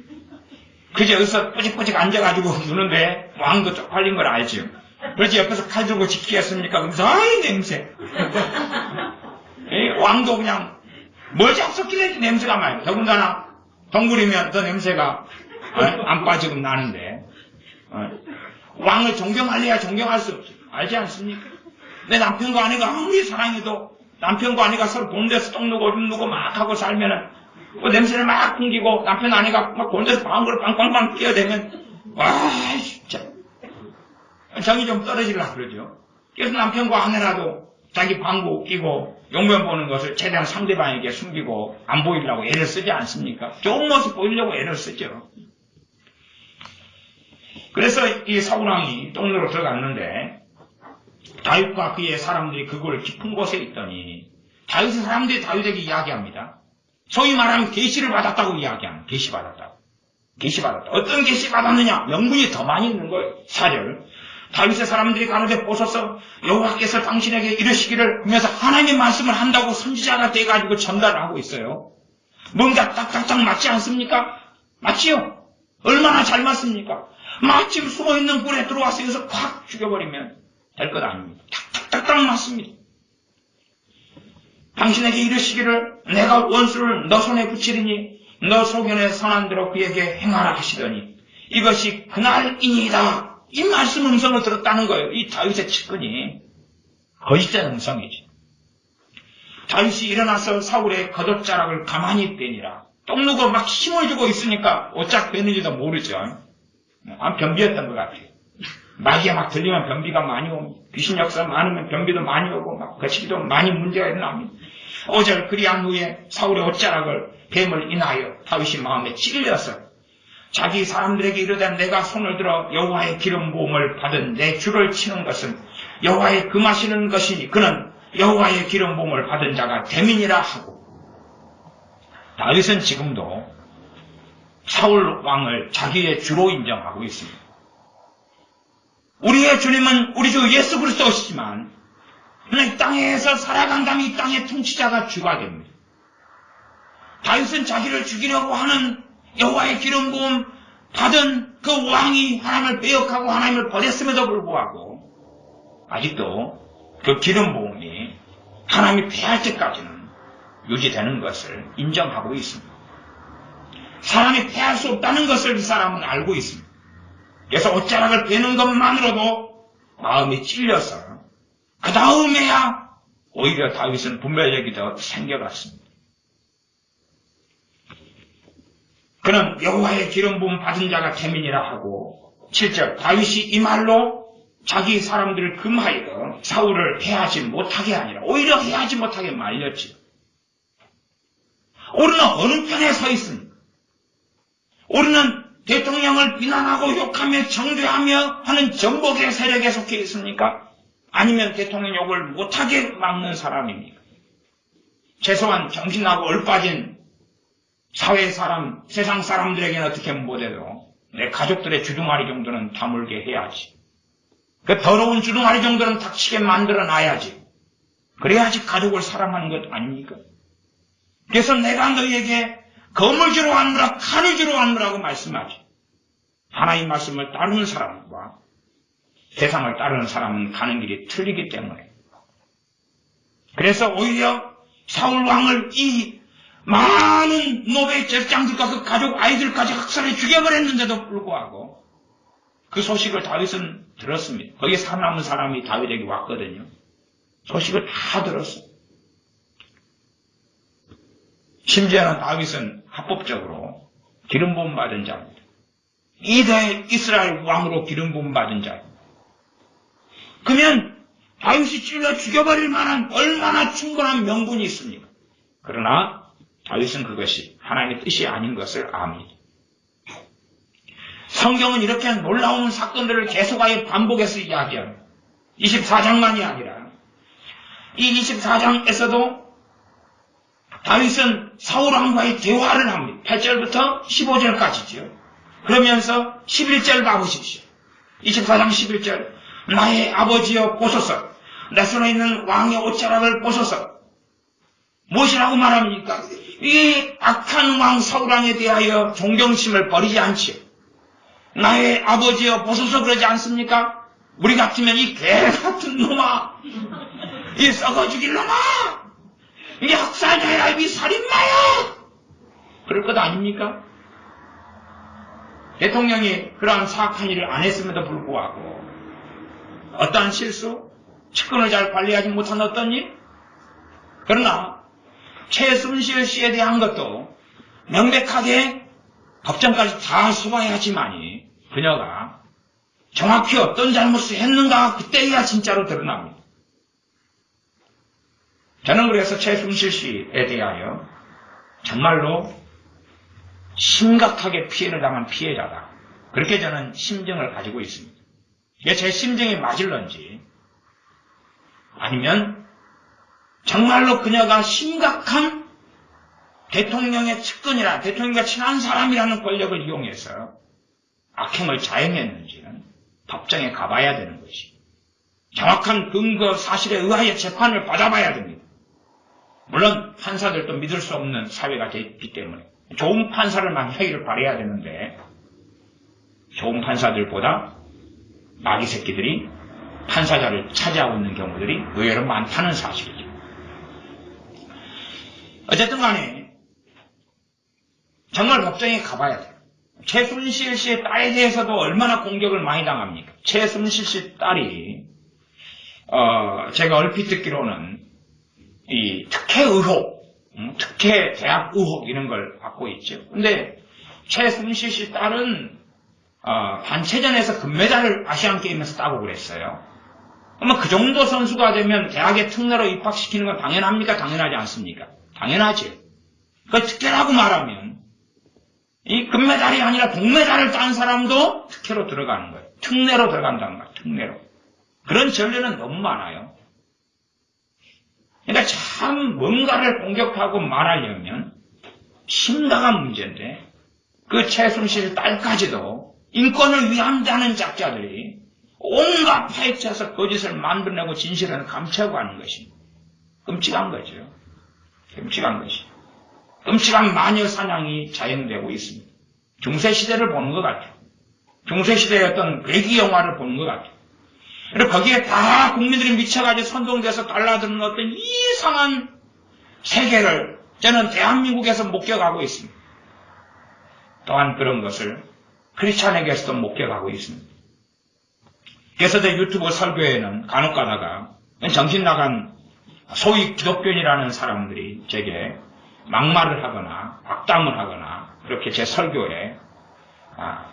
그저 여기서 뿌직뿌직 앉아가지고 누는데 왕도 쪽팔린 걸 알죠. 그렇지 옆에서 칼 들고 지키겠습니까? 그래서 아이 냄새. 왕도 그냥 뭘 잡섰길래 냄새가 많이. 더군다나 동굴이면 더 냄새가 안 빠지고 나는데 왕을 존경할래야 존경할 수 없죠. 알지 않습니까? 내 남편과 아내가 아무리 사랑해도 남편과 아내가 서로 본 데서 똥 누고 오줌 누고 막 하고 살면은 그 냄새를 막 풍기고 남편 아내가 막 본 데서 방구를 빵빵빵 끼어대면 와 진짜 정이 좀 떨어지려고 그러죠. 그래서 남편과 아내라도 자기 방구 끼고 용변 보는 것을 최대한 상대방에게 숨기고 안 보이려고 애를 쓰지 않습니까? 좋은 모습 보이려고 애를 쓰죠. 그래서 이 사울왕이 똥으로 들어갔는데 다윗과 그의 사람들이 그걸 깊은 곳에 있더니 다윗의 사람들이 다윗에게 이야기합니다. 소위 말하면 계시를 받았다고 이야기합니다. 계시 받았다. 어떤 계시 받았느냐? 명분이 더 많이 있는 거예요. 4절. 다윗의 사람들이 가로되 보소서 여호와께서 당신에게 이르시기를 하면서 하나님의 말씀을 한다고 선지자가 돼가지고 전달을 하고 있어요. 뭔가 딱딱딱 맞지 않습니까? 맞지요? 얼마나 잘 맞습니까? 마침 숨어있는 굴에 들어와서 여기서 콱 죽여버리면 될 것 아닙니다. 딱딱딱 맞습니다. 당신에게 이르시기를 내가 원수를 너 손에 붙이리니 너 소견에 선한 대로 그에게 행하라 하시더니 이것이 그날이니이다. 이 말씀 음성을 들었다는 거예요. 이 다윗의 측근이 거짓된 음성이지. 다윗이 일어나서 사울의 겉옷자락을 가만히 빼니라. 똥 누고 막 힘을 주고 있으니까 어짝 빼는지도 모르죠. 변비였던 것 같아요. 마귀가 막 들리면 변비가 많이 옵니다. 귀신 역사 많으면 변비도 많이 오고 막 거치기도 많이 문제가 일어납니다. 5절 그리한 후에 사울의 옷자락을 뱀을 인하여 다윗이 마음에 찔려서 자기 사람들에게 이르되 내가 손을 들어 여호와의 기름 부음을 받은 내 주를 치는 것은 여호와의 금하시는 것이니 그는 여호와의 기름 부음을 받은 자가 됨이니라 하고 다윗은 지금도 사울 왕을 자기의 주로 인정하고 있습니다. 우리의 주님은 우리 주 예수 그리스도시지만 이 땅에서 살아간다면 이 땅의 통치자가 주가 됩니다. 다윗은 자기를 죽이려고 하는 여호와의 기름 부음 받은 그 왕이 하나님을 빼앗고 하나님을 버렸음에도 불구하고 아직도 그 기름 부음이 하나님이 패할 때까지는 유지되는 것을 인정하고 있습니다. 사람이 패할 수 없다는 것을 이 사람은 알고 있습니다. 그래서 옷자락을 베는 것만으로도 마음이 찔려서 그 다음에야 오히려 다윗은 분별력이 더 생겨갔습니다. 그는 여호와의 기름 부음 받은 자가 됨이니라 하고 7절 다윗이 이 말로 자기 사람들을 금하여 사울을 해하지 못하게 하니라. 오히려 해하지 못하게 말렸지. 우리는 어느 편에 서 있습니까? 우리는 대통령을 비난하고 욕하며 정죄하며 하는 전복의 세력에 속해 있습니까? 아니면 대통령 욕을 못하게 막는 사람입니까? 최소한 정신나고 얼빠진 사회 사람, 세상 사람들에게는 어떻게 못해도 내 가족들의 주둥아리 정도는 다물게 해야지. 그 더러운 주둥아리 정도는 닥치게 만들어 놔야지. 그래야지 가족을 사랑하는 것 아닙니까? 그래서 내가 너희에게 검을 주러 왔노라, 칼을 주러 왔노라고 말씀하지. 하나님 말씀을 따르는 사람과 세상을 따르는 사람은 가는 길이 틀리기 때문에. 그래서 오히려 사울 왕을 이 많은 노베 제장들과 그 가족 아이들까지 학살해 죽여버렸는데도 불구하고 그 소식을 다윗은 들었습니다. 거기에 살아남은 사람이 다윗에게 왔거든요. 소식을 다 들었어요. 심지어는 다윗은 합법적으로 기름 부음 받은 자입니다. 2대 이스라엘 왕으로 기름 부음 받은 자입니다. 그러면 다윗이 찔러 죽여버릴 만한 얼마나 충분한 명분이 있습니까? 그러나 다윗은 그것이 하나님의 뜻이 아닌 것을 압니다. 성경은 이렇게 놀라운 사건들을 계속하여 반복해서 이야기합니다. 24장만이 아니라 이 24장에서도 다윗은 사울왕과의 대화를 합니다. 8절부터 15절까지죠. 그러면서 11절 봐보십시오. 24장 11절 나의 아버지여 보소서 내 손에 있는 왕의 옷자락을 보소서. 무엇이라고 말합니까? 이 악한 왕 사울왕에 대하여 존경심을 버리지 않지요. 나의 아버지여 보소서 그러지 않습니까? 우리 같으면 이 개 같은 놈아, 이 썩어 죽일 놈아, 이게 학살자야, 이 살인마야! 그럴 것 아닙니까? 대통령이 그러한 사악한 일을 안 했음에도 불구하고 어떠한 실수, 측근을 잘 관리하지 못한 어떤 일? 그러나 최순실 씨에 대한 것도 명백하게 법정까지 다 소화해야지만이 그녀가 정확히 어떤 잘못을 했는가 그때야 진짜로 드러납니다. 저는 그래서 최순실 씨에 대하여 정말로 심각하게 피해를 당한 피해자다. 그렇게 저는 심정을 가지고 있습니다. 이게 제 심정이 맞을런지 아니면 정말로 그녀가 심각한 대통령의 측근이라 대통령과 친한 사람이라는 권력을 이용해서 악행을 자행했는지는 법정에 가봐야 되는 것이 정확한 근거 사실에 의하여 재판을 받아봐야 됩니다. 물론 판사들도 믿을 수 없는 사회가 됐기 때문에 좋은 판사를만 하기를 바라야 되는데 좋은 판사들보다 마귀 새끼들이 판사자를 차지하고 있는 경우들이 의외로 많다는 사실이죠. 어쨌든 간에 정말 법정에 가봐야 돼요. 최순실 씨의 딸에 대해서도 얼마나 공격을 많이 당합니까? 최순실 씨 딸이 제가 얼핏 듣기로는 이 특혜 의혹, 특혜 대학 의혹 이런 걸 받고 있죠. 근데 최순실 씨 딸은 단체전에서 금메달을 아시안게임에서 따고 그랬어요. 그러면 그 정도 선수가 되면 대학에 특례로 입학시키는 건 당연합니까? 당연하지 않습니까? 당연하죠. 그 특혜라고 말하면 이 금메달이 아니라 동메달을 딴 사람도 특혜로 들어가는 거예요. 특례로 들어간다는 거예요. 특례로. 그런 전례는 너무 많아요. 그러니까 참 뭔가를 공격하고 말하려면 심각한 문제인데 그 최순실 딸까지도 인권을 위한다는 작자들이 온갖 파헤쳐서 거짓을 만들어내고 진실을 감추고 하는 것입니다. 끔찍한 거죠. 끔찍한 것이. 끔찍한 마녀 사냥이 자행되고 있습니다. 중세시대를 보는 것 같아요. 중세시대의 어떤 괴기 영화를 보는 것 같아요. 그리고 거기에 다 국민들이 미쳐가지고 선동돼서 달라드는 어떤 이상한 세계를 저는 대한민국에서 목격하고 있습니다. 또한 그런 것을 크리스찬에게서도 목격하고 있습니다. 그래서 제 유튜브 설교에는 간혹 가다가 정신 나간 소위 기독교인이라는 사람들이 제게 막말을 하거나 악담을 하거나 그렇게 제 설교에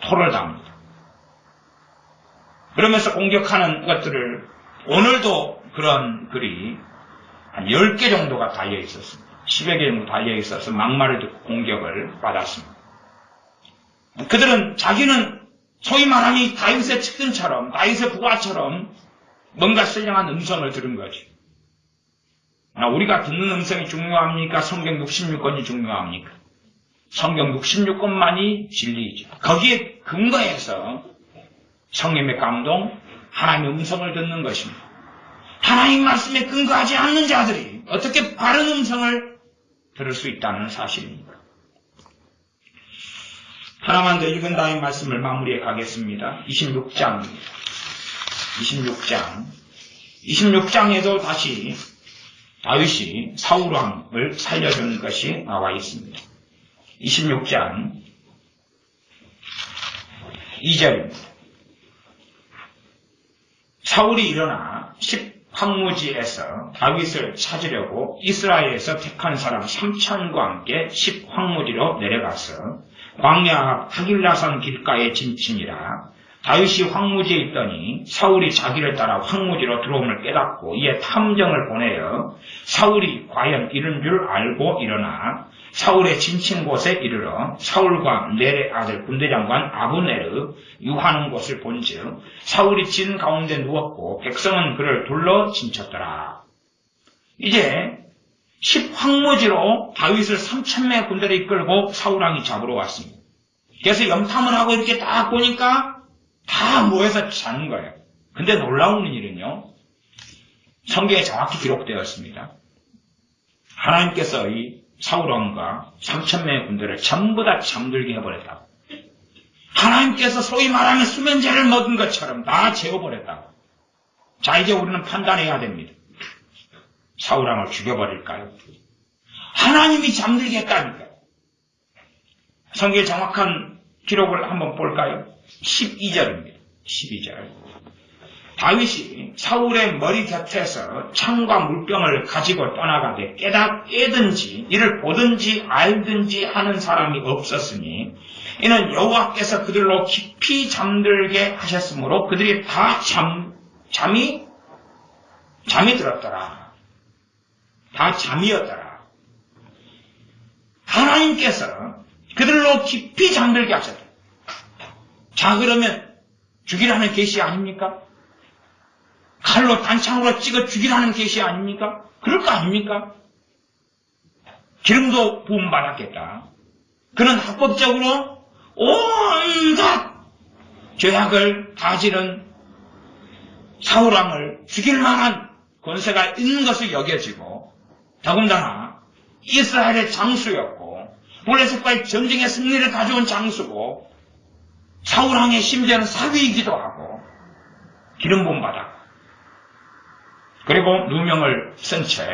토를 답니다. 그러면서 공격하는 것들을 오늘도 그런 글이 한 10개 정도가 달려 있었습니다. 10여 개 정도 달려 있어서 막말을 듣고 공격을 받았습니다. 그들은 자기는 소위 말하니 다윗의 측근처럼 다윗의 부하처럼 뭔가 신령한 음성을 들은 거죠. 우리가 듣는 음성이 중요합니까? 성경 66권이 중요합니까? 성경 66권만이 진리이죠. 거기에 근거해서 성령의 감동, 하나님의 음성을 듣는 것입니다. 하나님 말씀에 근거하지 않는 자들이 어떻게 바른 음성을 들을 수 있다는 사실입니다. 하나만 더 읽은 다음에 말씀을 마무리해 가겠습니다. 26장입니다. 26장에도 다시 다윗이 사울왕을 살려준 것이 나와 있습니다. 26장 2절입니다. 사울이 일어나 십황무지에서 다윗을 찾으려고 이스라엘에서 택한 사람 3,000과 함께 십황무지로 내려가서 광야 하길라산 길가에 진친이라. 다윗이 황무지에 있더니 사울이 자기를 따라 황무지로 들어옴을 깨닫고 이에 탐정을 보내어 사울이 과연 이른 줄 알고 일어나 사울의 진친 곳에 이르러 사울과 넬의 아들 군대장관 아브네르 유하는 곳을 본즉 사울이 진 가운데 누웠고 백성은 그를 둘러 진쳤더라. 이제 십황무지로 다윗을 3,000명의 군대를 이끌고 사울왕이 잡으러 왔습니다. 그래서 염탐을 하고 이렇게 딱 보니까 다 모여서 자는 거예요. 근데 놀라운 일은요, 성경에 정확히 기록되었습니다. 하나님께서 이 사울왕과 3,000명의 군대를 전부 다 잠들게 해버렸다고. 하나님께서 소위 말하는 수면제를 먹은 것처럼 다 재워버렸다고. 자, 이제 우리는 판단해야 됩니다. 사울왕을 죽여버릴까요? 하나님이 잠들게 했다니까요. 성경의 정확한 기록을 한번 볼까요? 12절입니다. 12절. 다윗이 사울의 머리 곁에서 창과 물병을 가지고 떠나가되 깨든지 이를 보든지 알든지 하는 사람이 없었으니 이는 여호와께서 그들로 깊이 잠들게 하셨으므로 그들이 다 잠이 들었더라. 다 잠이었더라. 하나님께서 그들로 깊이 잠들게 하셨다. 자, 그러면 죽이라는 계시 아닙니까? 칼로 단창으로 찍어 죽이라는 계시 아닙니까? 그럴 거 아닙니까? 기름도 부음받았겠다. 그는 합법적으로 온갖 죄악을 가지는 사울왕을 죽일 만한 권세가 있는 것을 여겨지고, 더군다나 이스라엘의 장수였고 블레셋과의 전쟁의 승리를 가져온 장수고 사울왕의 심지어는 사위이기도 하고 기름 부음 받았고, 그리고 누명을 쓴 채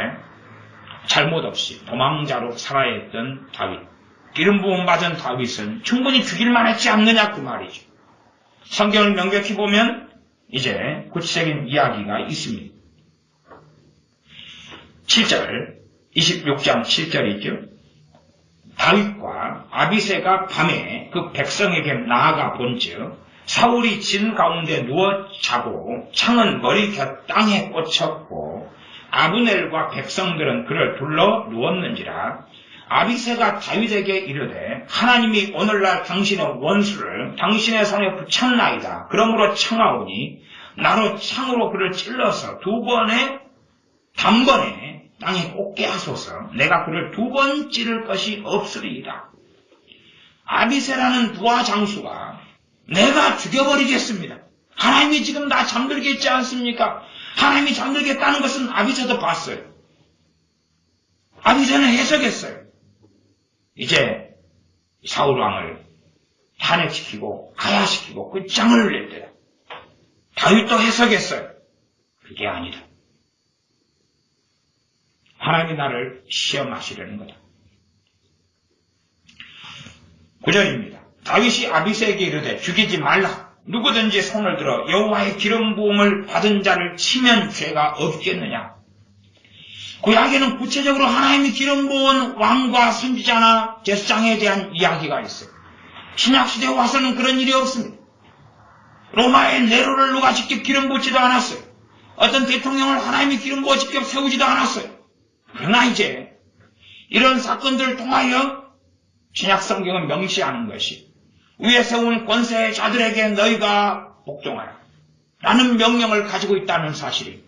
잘못 없이 도망자로 살아야 했던 다윗. 기름 부음 받은 다윗은 충분히 죽일 만했지 않느냐 그 말이죠. 성경을 명백히 보면 이제 구체적인 이야기가 있습니다. 7절, 26장 7절이죠. 다윗과 아비새가 밤에 그 백성에게 나아가 본즉 사울이 진 가운데 누워 자고 창은 머리 곁 땅에 꽂혔고 아브넬과 백성들은 그를 둘러 누웠는지라. 아비새가 다윗에게 이르되 하나님이 오늘날 당신의 원수를 당신의 손에 붙였나이다. 그러므로 청하오니 나로 창으로 그를 찔러서 단번에 땅에 꽂게 하소서. 내가 그를 2번 찌를 것이 없으리이다. 아비새라는 부하 장수가 내가 죽여버리겠습니다. 하나님이 지금 나 잠들게 했지 않습니까? 하나님이 잠들겠다는 것은 아비새도 봤어요. 아비새는 해석했어요. 이제 사울왕을 탄핵시키고 가야시키고 그 장을 냈대요. 다윗도 해석했어요. 그게 아니다. 하나님이 나를 시험하시려는 거다. 9절입니다. 다윗이 아비새에게 이르되 죽이지 말라. 누구든지 손을 들어 여호와의 기름 부음을 받은 자를 치면 죄가 없겠느냐. 구약에는 구체적으로 하나님이 기름 부은 왕과 선지자나 제사장에 대한 이야기가 있어요. 신약시대에 와서는 그런 일이 없습니다. 로마의 네로를 누가 직접 기름 붓지도 않았어요. 어떤 대통령을 하나님이 기름 부어 직접 세우지도 않았어요. 그러나 이제 이런 사건들을 통하여 신약 성경은 명시하는 것이 위에 세운 권세의 자들에게 너희가 복종하라 라는 명령을 가지고 있다는 사실입니다.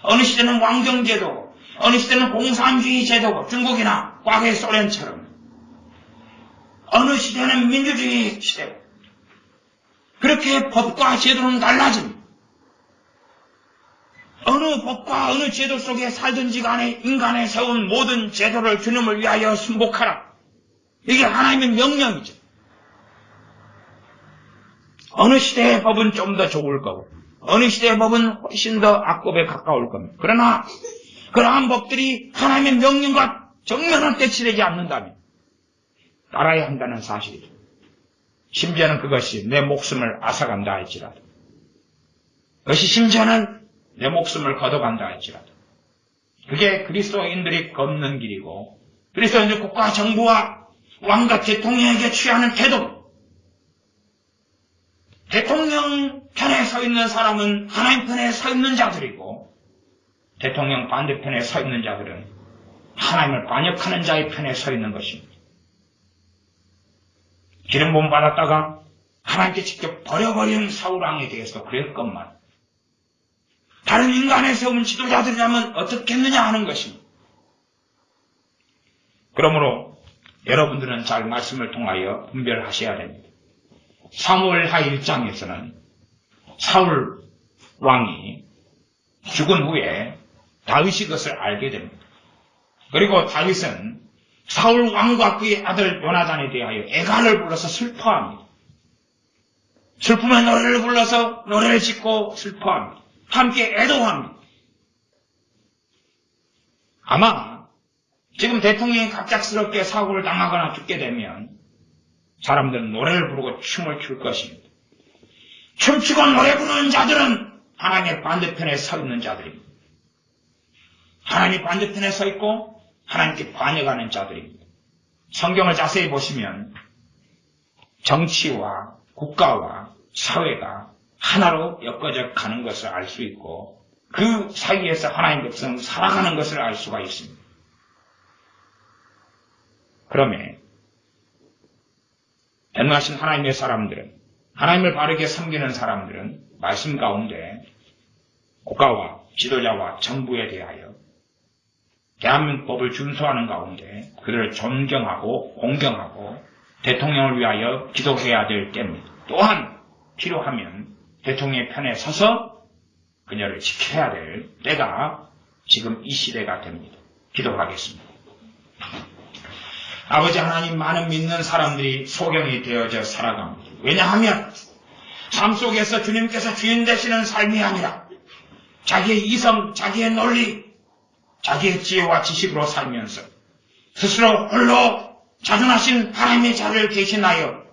어느 시대는 왕정제도고 어느 시대는 공산주의 제도고 중국이나 과거의 소련처럼 어느 시대는 민주주의 시대고 그렇게 법과 제도는 달라집니다. 어느 법과 어느 제도 속에 살든지 간에 인간에 세운 모든 제도를 주님을 위하여 순복하라. 이게 하나님의 명령이죠. 어느 시대의 법은 좀 더 좋을 거고 어느 시대의 법은 훨씬 더 악법에 가까울 겁니다. 그러나 그러한 법들이 하나님의 명령과 정면을 대치되지 않는다면 따라야 한다는 사실이죠. 심지어는 그것이 내 목숨을 앗아간다 할지라도 그것이 심지어는 내 목숨을 걷어간다 할지라도 그게 그리스도인들이 걷는 길이고 그리스도인들 국가 정부와 왕과 대통령에게 취하는 태도. 대통령 편에 서 있는 사람은 하나님 편에 서 있는 자들이고 대통령 반대편에 서 있는 자들은 하나님을 반역하는 자의 편에 서 있는 것입니다. 기름 부음 받았다가 하나님께 직접 버려버린 사울왕에 대해서 그랬건만 다른 인간에 세운 지도자들이라면 어떻겠느냐 하는 것입니다. 그러므로 여러분들은 잘 말씀을 통하여 분별하셔야 됩니다. 사무엘하 1장에서는 사울 왕이 죽은 후에 다윗이 그것을 알게 됩니다. 그리고 다윗은 사울 왕과 그의 아들 요나단에 대하여 애가를 불러서 슬퍼합니다. 슬픔의 노래를 불러서 노래를 짓고 슬퍼합니다. 함께 애도합니다. 아마 지금 대통령이 갑작스럽게 사고를 당하거나 죽게 되면 사람들은 노래를 부르고 춤을 출 것입니다. 춤추고 노래 부르는 자들은 하나님의 반대편에 서 있는 자들입니다. 하나님 반대편에 서 있고 하나님께 반역하는 자들입니다. 성경을 자세히 보시면 정치와 국가와 사회가 하나로 엮어져 가는 것을 알 수 있고 그 사이에서 하나님 백성 살아가는 것을 알 수가 있습니다. 그러면 전능하신 하나님의 사람들은 하나님을 바르게 섬기는 사람들은 말씀 가운데 국가와 지도자와 정부에 대하여 대한민국 법을 준수하는 가운데 그들을 존경하고 공경하고 대통령을 위하여 기도해야 될 때입니다. 또한 필요하면 대통령의 편에 서서 그녀를 지켜야 될 때가 지금 이 시대가 됩니다. 기도하겠습니다. 아버지 하나님, 많은 믿는 사람들이 소경이 되어져 살아갑니다. 왜냐하면 삶 속에서 주님께서 주인 되시는 삶이 아니라 자기의 이성, 자기의 논리, 자기의 지혜와 지식으로 살면서 스스로 홀로 자존하신 하나님의 자리를 대신하여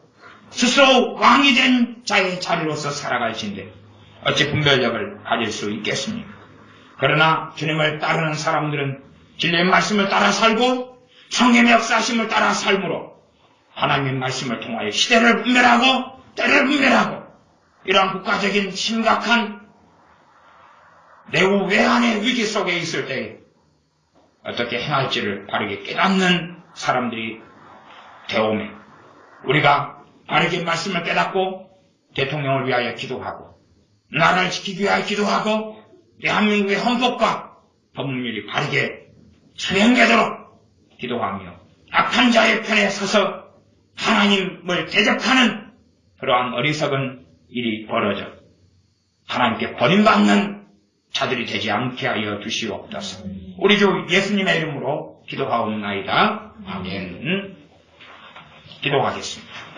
스스로 왕이 된 자의 자리로서 살아가신데 어찌 분별력을 가질 수 있겠습니까? 그러나 주님을 따르는 사람들은 진리의 말씀을 따라 살고 성령의 역사하심을 따라 삶으로 하나님의 말씀을 통하여 시대를 분별하고 때를 분별하고 이러한 국가적인 심각한 내후 외환의 위기 속에 있을 때 어떻게 행할지를 바르게 깨닫는 사람들이 되오매 우리가 바르게 말씀을 깨닫고 대통령을 위하여 기도하고 나라를 지키기 위하여 기도하고 대한민국의 헌법과 법률이 바르게 수행되도록 기도하며 악한 자의 편에 서서 하나님을 대적하는 그러한 어리석은 일이 벌어져 하나님께 버림받는 자들이 되지 않게 하여 주시옵소서. 우리 주 예수님의 이름으로 기도하옵나이다. 아멘. 기도하겠습니다.